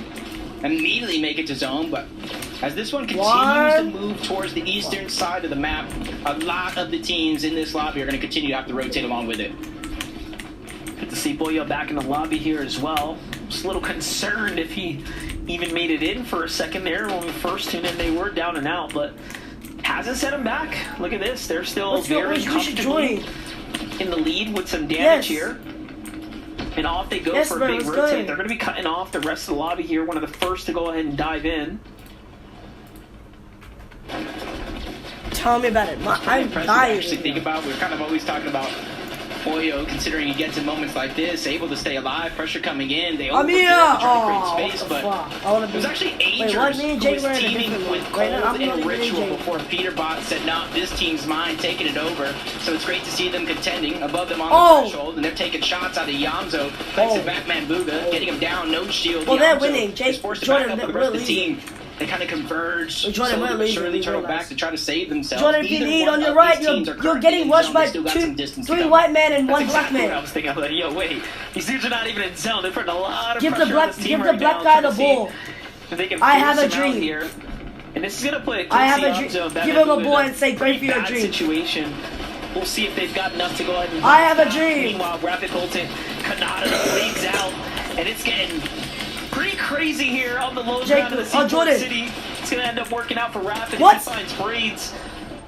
immediately make it to zone. But as this one continues to One. move towards the eastern side of the map, a lot of the teams in this lobby are going to continue to have to rotate along with it. Good to see Boyo back in the lobby here as well. Just a little concerned if he even made it in for a second there. When we first tuned in, they were down and out, but hasn't set him back. Look at this. They're still Let's go, very we should comfortably join. in the lead with some Yes. damage here. And off they go Yes, for a bro, big let's rotate. go. They're going to be cutting off the rest of the lobby here. One of the first to go ahead and dive in. Tell me about it. Pretty I'm impressive to dying. actually think about. We're kind of always talking about Pollo, considering he gets in moments like this, able to stay alive, pressure coming in. They I'm overdo it, here! try to Oh, create space, but fuck. I wanna it was be... actually Wait, Agers what? Me and who Jay was were in a teaming different with one. Cold Right now, I'm and not even Ritual Jay. before Peterbot said, "No, this team's mine," taking it over. So it's great to see them contending above them on Oh. the threshold, and they're taking shots out of Yamzo. Thanks to Batman Buga, getting him down, no shield. Well, they're Yamzo winning. Jake- is forced to Jordan, back up the we're rest of the losing. team. They kind of converge. Well, Jordan, slowly we're but losing, surely we turtle realize. back to try to save themselves. Jordan, if you Neither need one on your of right, these teams are you're currently getting in rushed zone. by They still got some distance to three go. white men and That's one black exactly what I man. was thinking. I was like, yo, wait. These dudes are not even in zone. They're putting a lot of Give the pressure black, on this team give the right black now, guy trying the to see ball. if they can I have force a him out dream. here. And this is going to put I have a Quincy dream. Amzo back Give him a into ball and say, pretty "Pray for your bad dream." situation. We'll see if they've got enough to go ahead and... I have a dream. Meanwhile, Rapid Bolton, Kanata leagues out, and it's getting pretty crazy here on the low Jake, ground of the oh, Seaport Jordan. City. It's going to end up working out for Rapid. What? He finds Braids.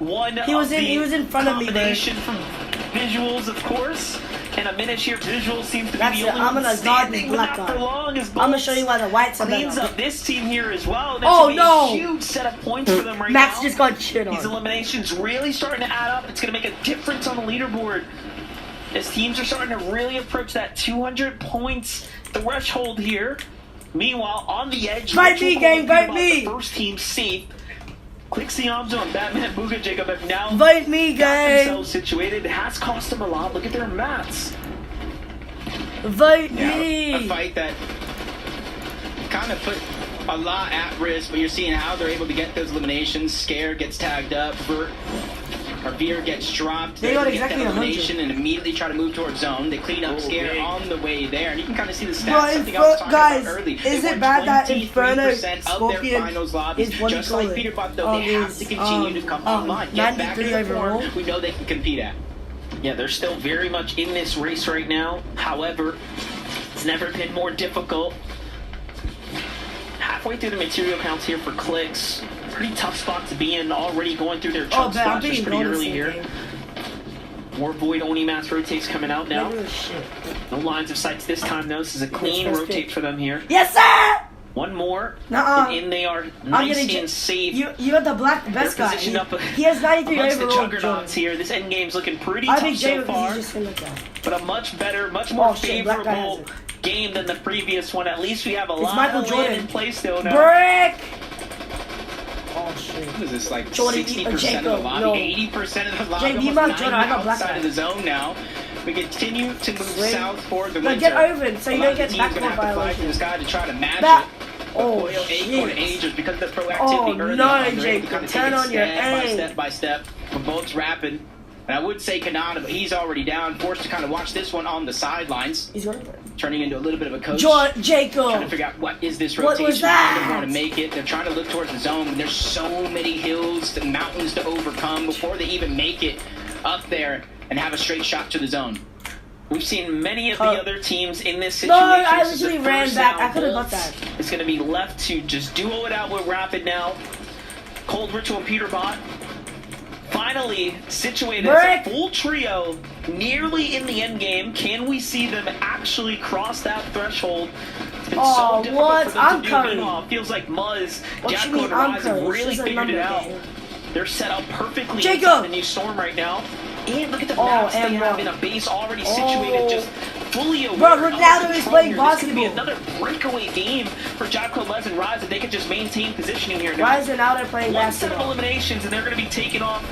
One He was of in- the he was in front of me, combination from Visuals, of course. And a minute here, Visuals seems to be That's the it. only I'm one gonna guard standing, this but black not guy. for long as I'm gonna Bolts show you why the whites are cleans better. up this team here as well. That Oh, should be no. a huge set of points for them right Max now. just got shit These on. eliminations really starting to add up. It's going to make a difference on the leaderboard as teams are starting to really approach that 200 points threshold here. Meanwhile, on the edge, Fight Ritual me, will gang, lead fight about me. The first team safe. Quixiamzo and Batman Buga Jacob have now Invite me, got gang. themselves situated. It has cost them a lot. Look at their mats. Invite Yeah, a me. fight that kind of put a lot at risk, but you're seeing how they're able to get those eliminations. Scare gets tagged up, Veer gets dropped. They They're got able to get exactly that 100. elimination and immediately try to move towards zone. They clean up Scare big. on the way there, and you can kind of see the stats. Bro, Something I was talking about guys, early. is They it won bad that Inferno 23% of their Scorpion finals lobbies, is what do you just call like it? Peterbot, though, they have to continue to come online. Get back 93 in the form overall. we know they can compete at. Yeah, they're still very much in this race right now. However, it's never been more difficult. Halfway through the material counts here for Clicks. Pretty tough spot to be in. Already going through their Oh, chunk man, I'm spots just being pretty bonus early here. game. More Void Oni mass rotates coming out now. Look at this shit. No lines of sights this time though. This is a clean first rotate pick. for them here. Yes, sir. One more. Nuh-uh. And in they are I'm nice gonna and safe. You got the black best They're guy. positioned up He has 93 amongst the overall. juggernauts here. This end game's looking pretty I tough think so Jay far. he's just gonna look at. But a much better, much more Oh, shit, black guy has favorable it. game than the previous one. At least we have a It's lot Michael of land Jordan. in play still now. Brick. Oh shit. What is this, like Jordan, 60% of the Jacob, lobby, no. 80% of the lobby, Jake, you almost mark 90 Jordan, I got black outside guy. of the zone now. We continue to move Wait. south toward the No, winter. get over it so you A lot don't of get the teams backcourt gonna have to fly violation. through the sky to try to match Back- it. Oh, Boyle, Acorn, shit. Agers, because of the proactivity Oh, early no, on, they're able Jake, to kind of turn take it on your step by aim. step by step. For Bolt's rapid. And I would say Kanata, but he's already down, forced to kind of watch this one on the sidelines, He's going turning into a little bit of a coach. Trying Trying to Jacob. figure out what is this What rotation. was that? They want to make it. They're trying to look towards the zone. And there's so many hills and mountains to overcome before they even make it up there and have a straight shot to the zone. We've seen many of the other teams in this No, situation. I This is the literally ran first back. down. I could've got Bolts that. is going to be left to just duo it out with Rapid now. Cold Ritual and Peterbot finally situated as Brick. a full trio nearly in the end game. Can we see them actually cross that threshold? It's been Oh, so difficult what? for them I'm to do. Curry. Meanwhile, it feels like Muzz, What you Jacko, mean and I'm Rise Curry? have It's really just a figured it number out. game. They're set up perfectly Jacob. inside the new storm right now. And look at the maps they and have bro. in a base already situated, Oh. just fully aware. Bro, of Ronaldo the is control playing here. This could be basketball. another breakaway game for Jacko, Les, and Rise if they could just maintain positioning here. Now, Rise and out there playing one set of basketball. eliminations, and they're going to be taken off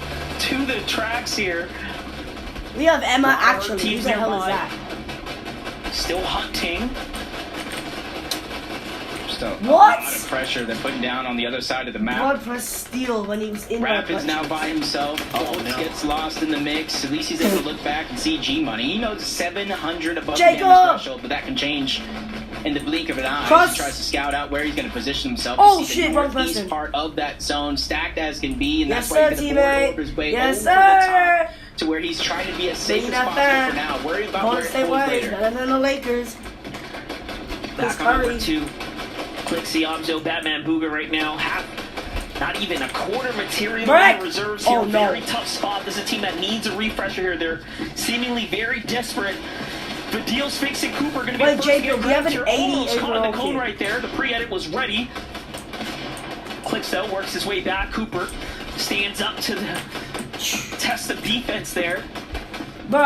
to the tracks here. We have Emma Our actually. Who teams the hell is nearby. that? Still hunting. Just a What? lot of pressure they're putting down on the other side of the map. God press steal when he was in Rapids my now by himself. Bolts no. gets lost in the mix. At least he's able to look back and see G Money. He knows 700 above Jacob! the damage threshold, but that can change in the blink of an eye. Cross. He tries to scout out where he's going to position himself. Oh, to see shit, the wrong northeast person. part of that zone, stacked as can be, and Yes, that's why sir, he's going to board teammate. over his way Yes, over the top sir. to where he's trying to be as safe Bring as that possible back. for now. Worry about Golden where it State goes Warriors later. better than the Lakers. Back on over to Quixiamzo, Batman Booga right now. Not even a quarter material Brick. in the reserves here. Oh, no. Very tough spot. This is a team that needs a refresher here. They're seemingly very desperate. But Deals fixing Cooper going to be Wait, the first to Jacob, get we have grabbed an here. 80 Almost caught in the overall cone kid. right there. The pre-edit was ready. Clicks though, works his way back. Cooper stands up to the test of defense there. Bro,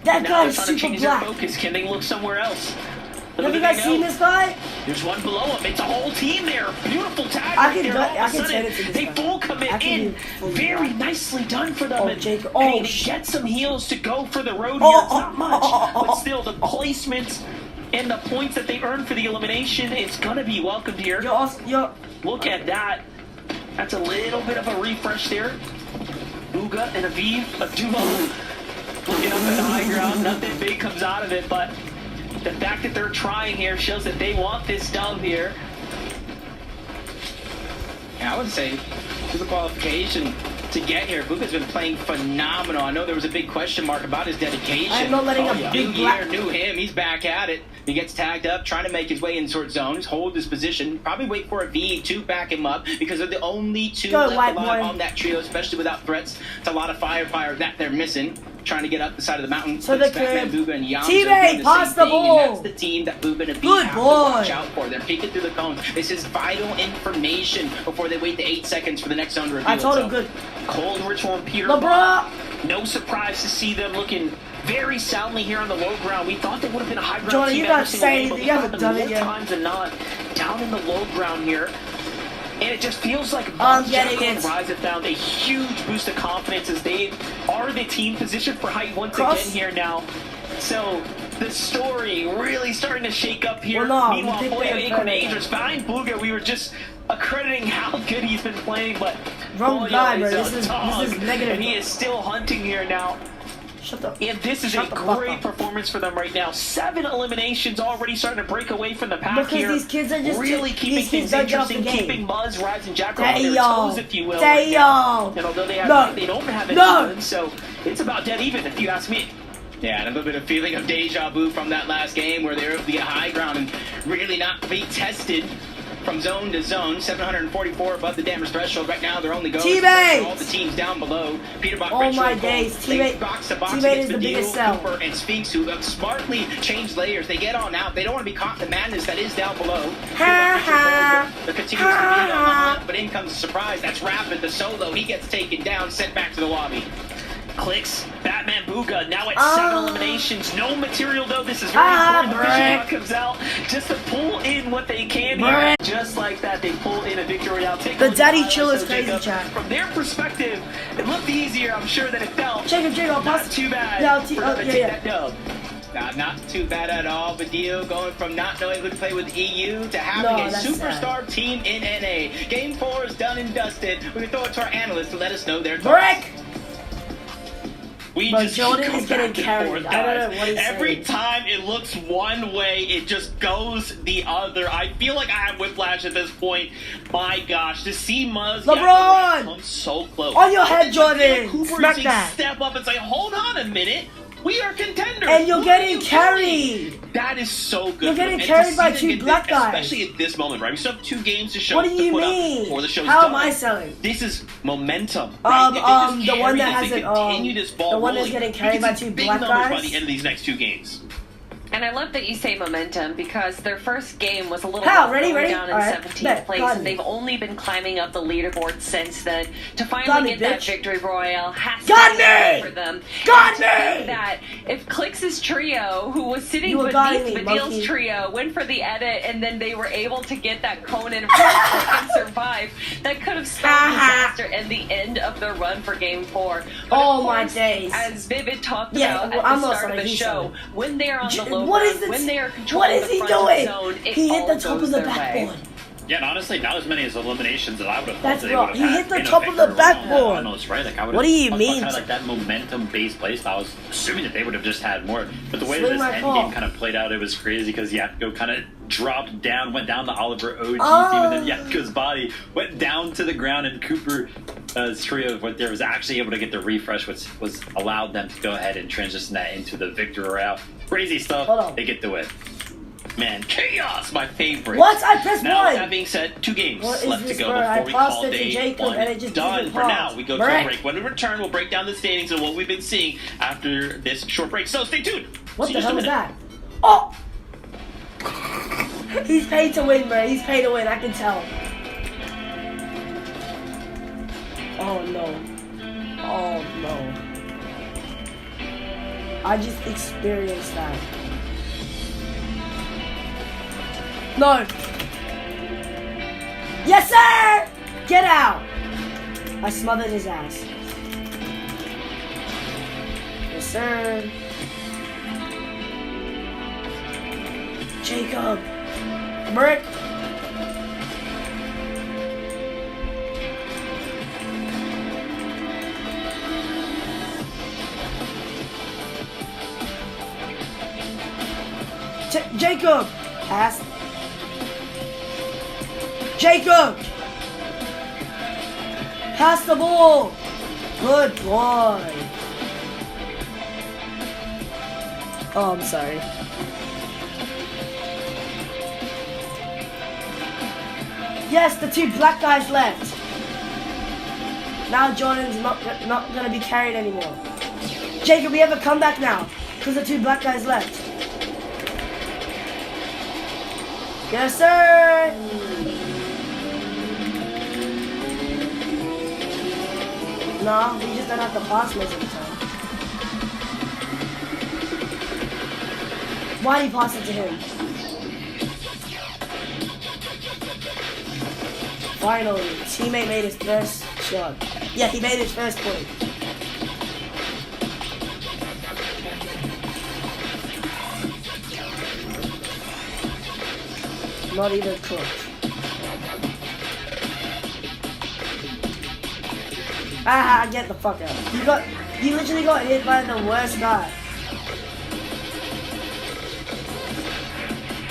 that Now guy they're is trying to super change their black. focus. Can they look somewhere else? Have Little you do they guys seen know. this guy? There's one below him. It's a whole team there. Beautiful tag I right can there. do- All of I a can sudden, send it to this they guy. full I commit can in. do full Very commit. nicely done for them. Oh, And, Jacob. hey, Oh, they shit. get some heals to go for the road Oh, here. It's oh, not much, oh, oh, but oh. still, the placements and the points that they earn for the elimination, it's going to be welcomed here. Yo, Look at that. That's a little bit of a refresh there. Uga and Aviv, a duo. Looking up at the high ground. Nothing big comes out of it, but the fact that they're trying here shows that they want this dub here. And I would say, to the qualification to get here, Buka's been playing phenomenal. I know there was a big question mark about his dedication. I'm not letting a New big year, black- new him. He's back at it. He gets tagged up, trying to make his way in short zones, hold his position, probably wait for a V to back him up because they're the only two Go, left white alive boy. on that trio, especially without threats. It's a lot of firepower that they're missing. Trying to get up the side of the mountain. So But the Batman, crib. Buga, and Yamcha Teammate, doing the pass same the thing, ball. and that's the team that Buga and Aviv Good have to boy. watch out for. They're peeking through the cones. This is vital information before they wait the 8 seconds for the next zone to reveal I told him itself. good. Cold ritual and Peter. LeBron. No surprise to see them looking very soundly here on the low ground. We thought they would have been a high ground Johnny, team you every gotta single say game, but anything. we You found haven't them done it more yet. times than not down in the low ground here. And it just feels like I'm Mons, getting Jacko, and it. Rise have found a huge boost of confidence as they are the team positioned for height once Cross. again here now. So the story really starting to shake up here. Well, no, Meanwhile, we think Boyo they're Akon better. Angels behind Bluga. We were just accrediting how good he's been playing, but Wrong Boyo guy, bro. is a This is dog, negative. and he is still hunting here now. Shut up. And this is Shut a the fuck great up. performance for them right now. 7 eliminations already starting to break away from the pack Because here. these kids are just really keeping these kids things don't get off the interesting, game. keeping Muzz, Rise, and Jacko on their Damn. toes, if you will. right now. And although they, they don't have any No. wins, so it's about dead even, if you ask me. Yeah, and a little bit of feeling of deja vu from that last game where they were able to get high ground and really not be tested from zone to zone. 744 above the damage threshold. Right now, they're only going Teammates! all the teams down below. Peter Bach, Oh Rich my Roll, days, they teammate- box to box teammate against is the Badil, biggest sell. Cooper, and Sphinx, who have smartly changed layers. They get on out. They don't want to be caught in the madness that is down below. Ha ha. They're continuously Ha being on the ha. hunt, but in comes a surprise. That's Rapid, the solo. He gets taken down, sent back to the lobby. Clicks, Batman Booga, now at Ah. 7 eliminations. No material though, this is very Ah, important. The Brick. Vision comes out just to pull in what they can here. Brick. Just like that, they pull in a victory. I'll take a The look at Daddy highlights, Chill is though, crazy, Jacob. Chad. From their perspective, it looked easier, I'm sure, than it felt. Jacob, Not pass. too bad Yeah, for them to yeah, take yeah. that dub. Not too bad at all. Badil going from not knowing who to play with EU to having No, a that's superstar team in NA. Game 4 is done and dusted. We're going to throw it to our analysts to let us know their thoughts. Brick. We But just Jordan go is getting back and carried. forth, I don't guys. know what he's Every saying. time it looks one way, it just goes the other. I feel like I have whiplash at this point. My gosh, to see Muzz LeBron! come so close. On your head, And then Jordan! Cooper Smack is that. step up and say, "Hold on a minute, we are contenders." And you're What are getting you carried. doing?" That is so good. You're for them. getting And to carried by see them two get black this, guys. especially at this moment, right? We still have 2 games to show. What do to you put mean? Up before the show's How done. am I selling? This is momentum. The right? If they just the one carry that this and hasn't, continue this ball the one that's rolling, getting we carried can by see two big black numbers by guys? the end of these next 2 games. And I love that you say momentum because their first game was a little How? rough Ready? going Ready? down in All right. 17th Bet. place, Got and me. they've only been climbing up the leaderboard since then. To Got finally me, get that bitch. victory royale has Got to be big me. for them. Got And to think me. that if Clix' trio, who was sitting You were guiding beneath me, Badil's monkey. trio, went for the edit, and then they were able to get that Conan and survive, that could have spelled disaster and the end of their run for Game 4. But Oh, of my course, days. as Vivid talked Yeah, about well, at I'm the not start of sorry, the he's show, sorry. when they're on the low What is run, this? when they are What controlling is the he front of the doing? zone, it He hit all the top goes of the their way. backboard. Yeah, and honestly, not as many as eliminations that I would have thought That's they wrong. would He have hit had the in a top of the victory royale backboard. almost, right? Like I would What do you mean? Kind of like that momentum-based play style. I was assuming that they would have just had more. But the way Swing this my end ball. game kind of played out, it was crazy because Yatko kind of dropped down, went down to Oliver OG's Oh. team, and then Yatko's body went down to the ground, and Cooper's trio what there was actually able to get the refresh, which was allowed them to go ahead and transition that into the victory royale. Crazy stuff. Hold on. They get the win. Man, chaos, my favorite. What? I pressed Now, one. that being said, 2 games What is left to this, go bro? I before we passed call it to day Jacob, 1 and it just done. didn't For pause. now, we go to a Brick. break. When we return, we'll break down the standings and what we've been seeing after this short break. So stay tuned. What See the you in hell just is a minute. that? Oh! He's paid to win, bro. He's paid to win. I can tell. Oh no. Oh no. I just experienced that. No. Yes, sir! Get out! I smothered his ass. Yes, sir. Jacob. Brick. Jacob. Pass. Jacob. Pass the ball. Good boy. Oh, I'm sorry. Yes, the two black guys left. Now Jordan's not gonna be carried anymore. Jacob, we have a comeback now because the two black guys left. Yes, sir. No, we just don't have the pass most of the time. Why did he pass it to him? Finally, teammate made his first shot. Yeah, he made his first point. Not even close. Ah, get the fuck out. You literally got hit by the worst guy.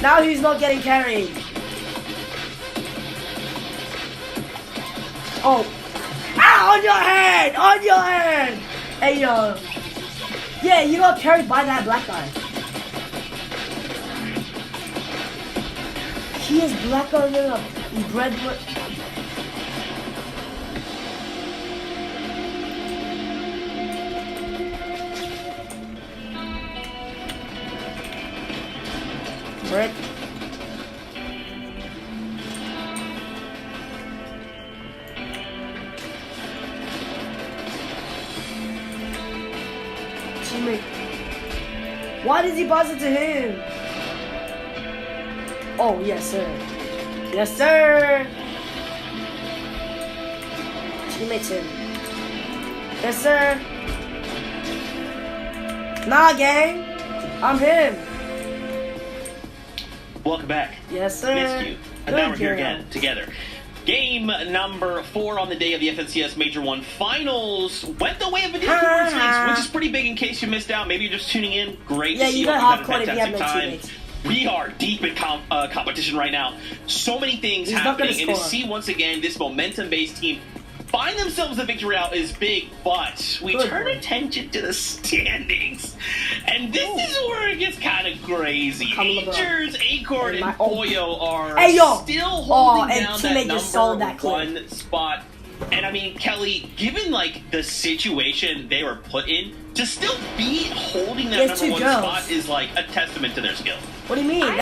Now he's not getting carried. Oh. Ah, on your head! On your head! Hey, yo. Yeah, you got carried by that black guy. He is blacker than a bread. Brick. Teammate. Why does he pass it to him? Oh, yes, sir. Yes, sir. Teammate's in. Yes, sir. Nah, gang. I'm him. Welcome back. Yes, sir. Missed you. And now we're here again, together. Game number 4 on the day of the FNCS Major 1 Finals went the way of Vanilla Force, which is pretty big in case you missed out. Maybe you're just tuning in. Great to see you. got half court if you have no time. teammates. We are deep in competition right now. So many things happening. And to see, once again, this momentum-based team find themselves a victory out is big, but we turn attention to the standings. And this is where it gets kind of crazy. Rangers, Acorn, and Boyo are still holding down that number 1 spot. And I mean, Kelly, given like the situation they were put in, to still be holding that number 1 spot is like a testament to their skill. What do you mean?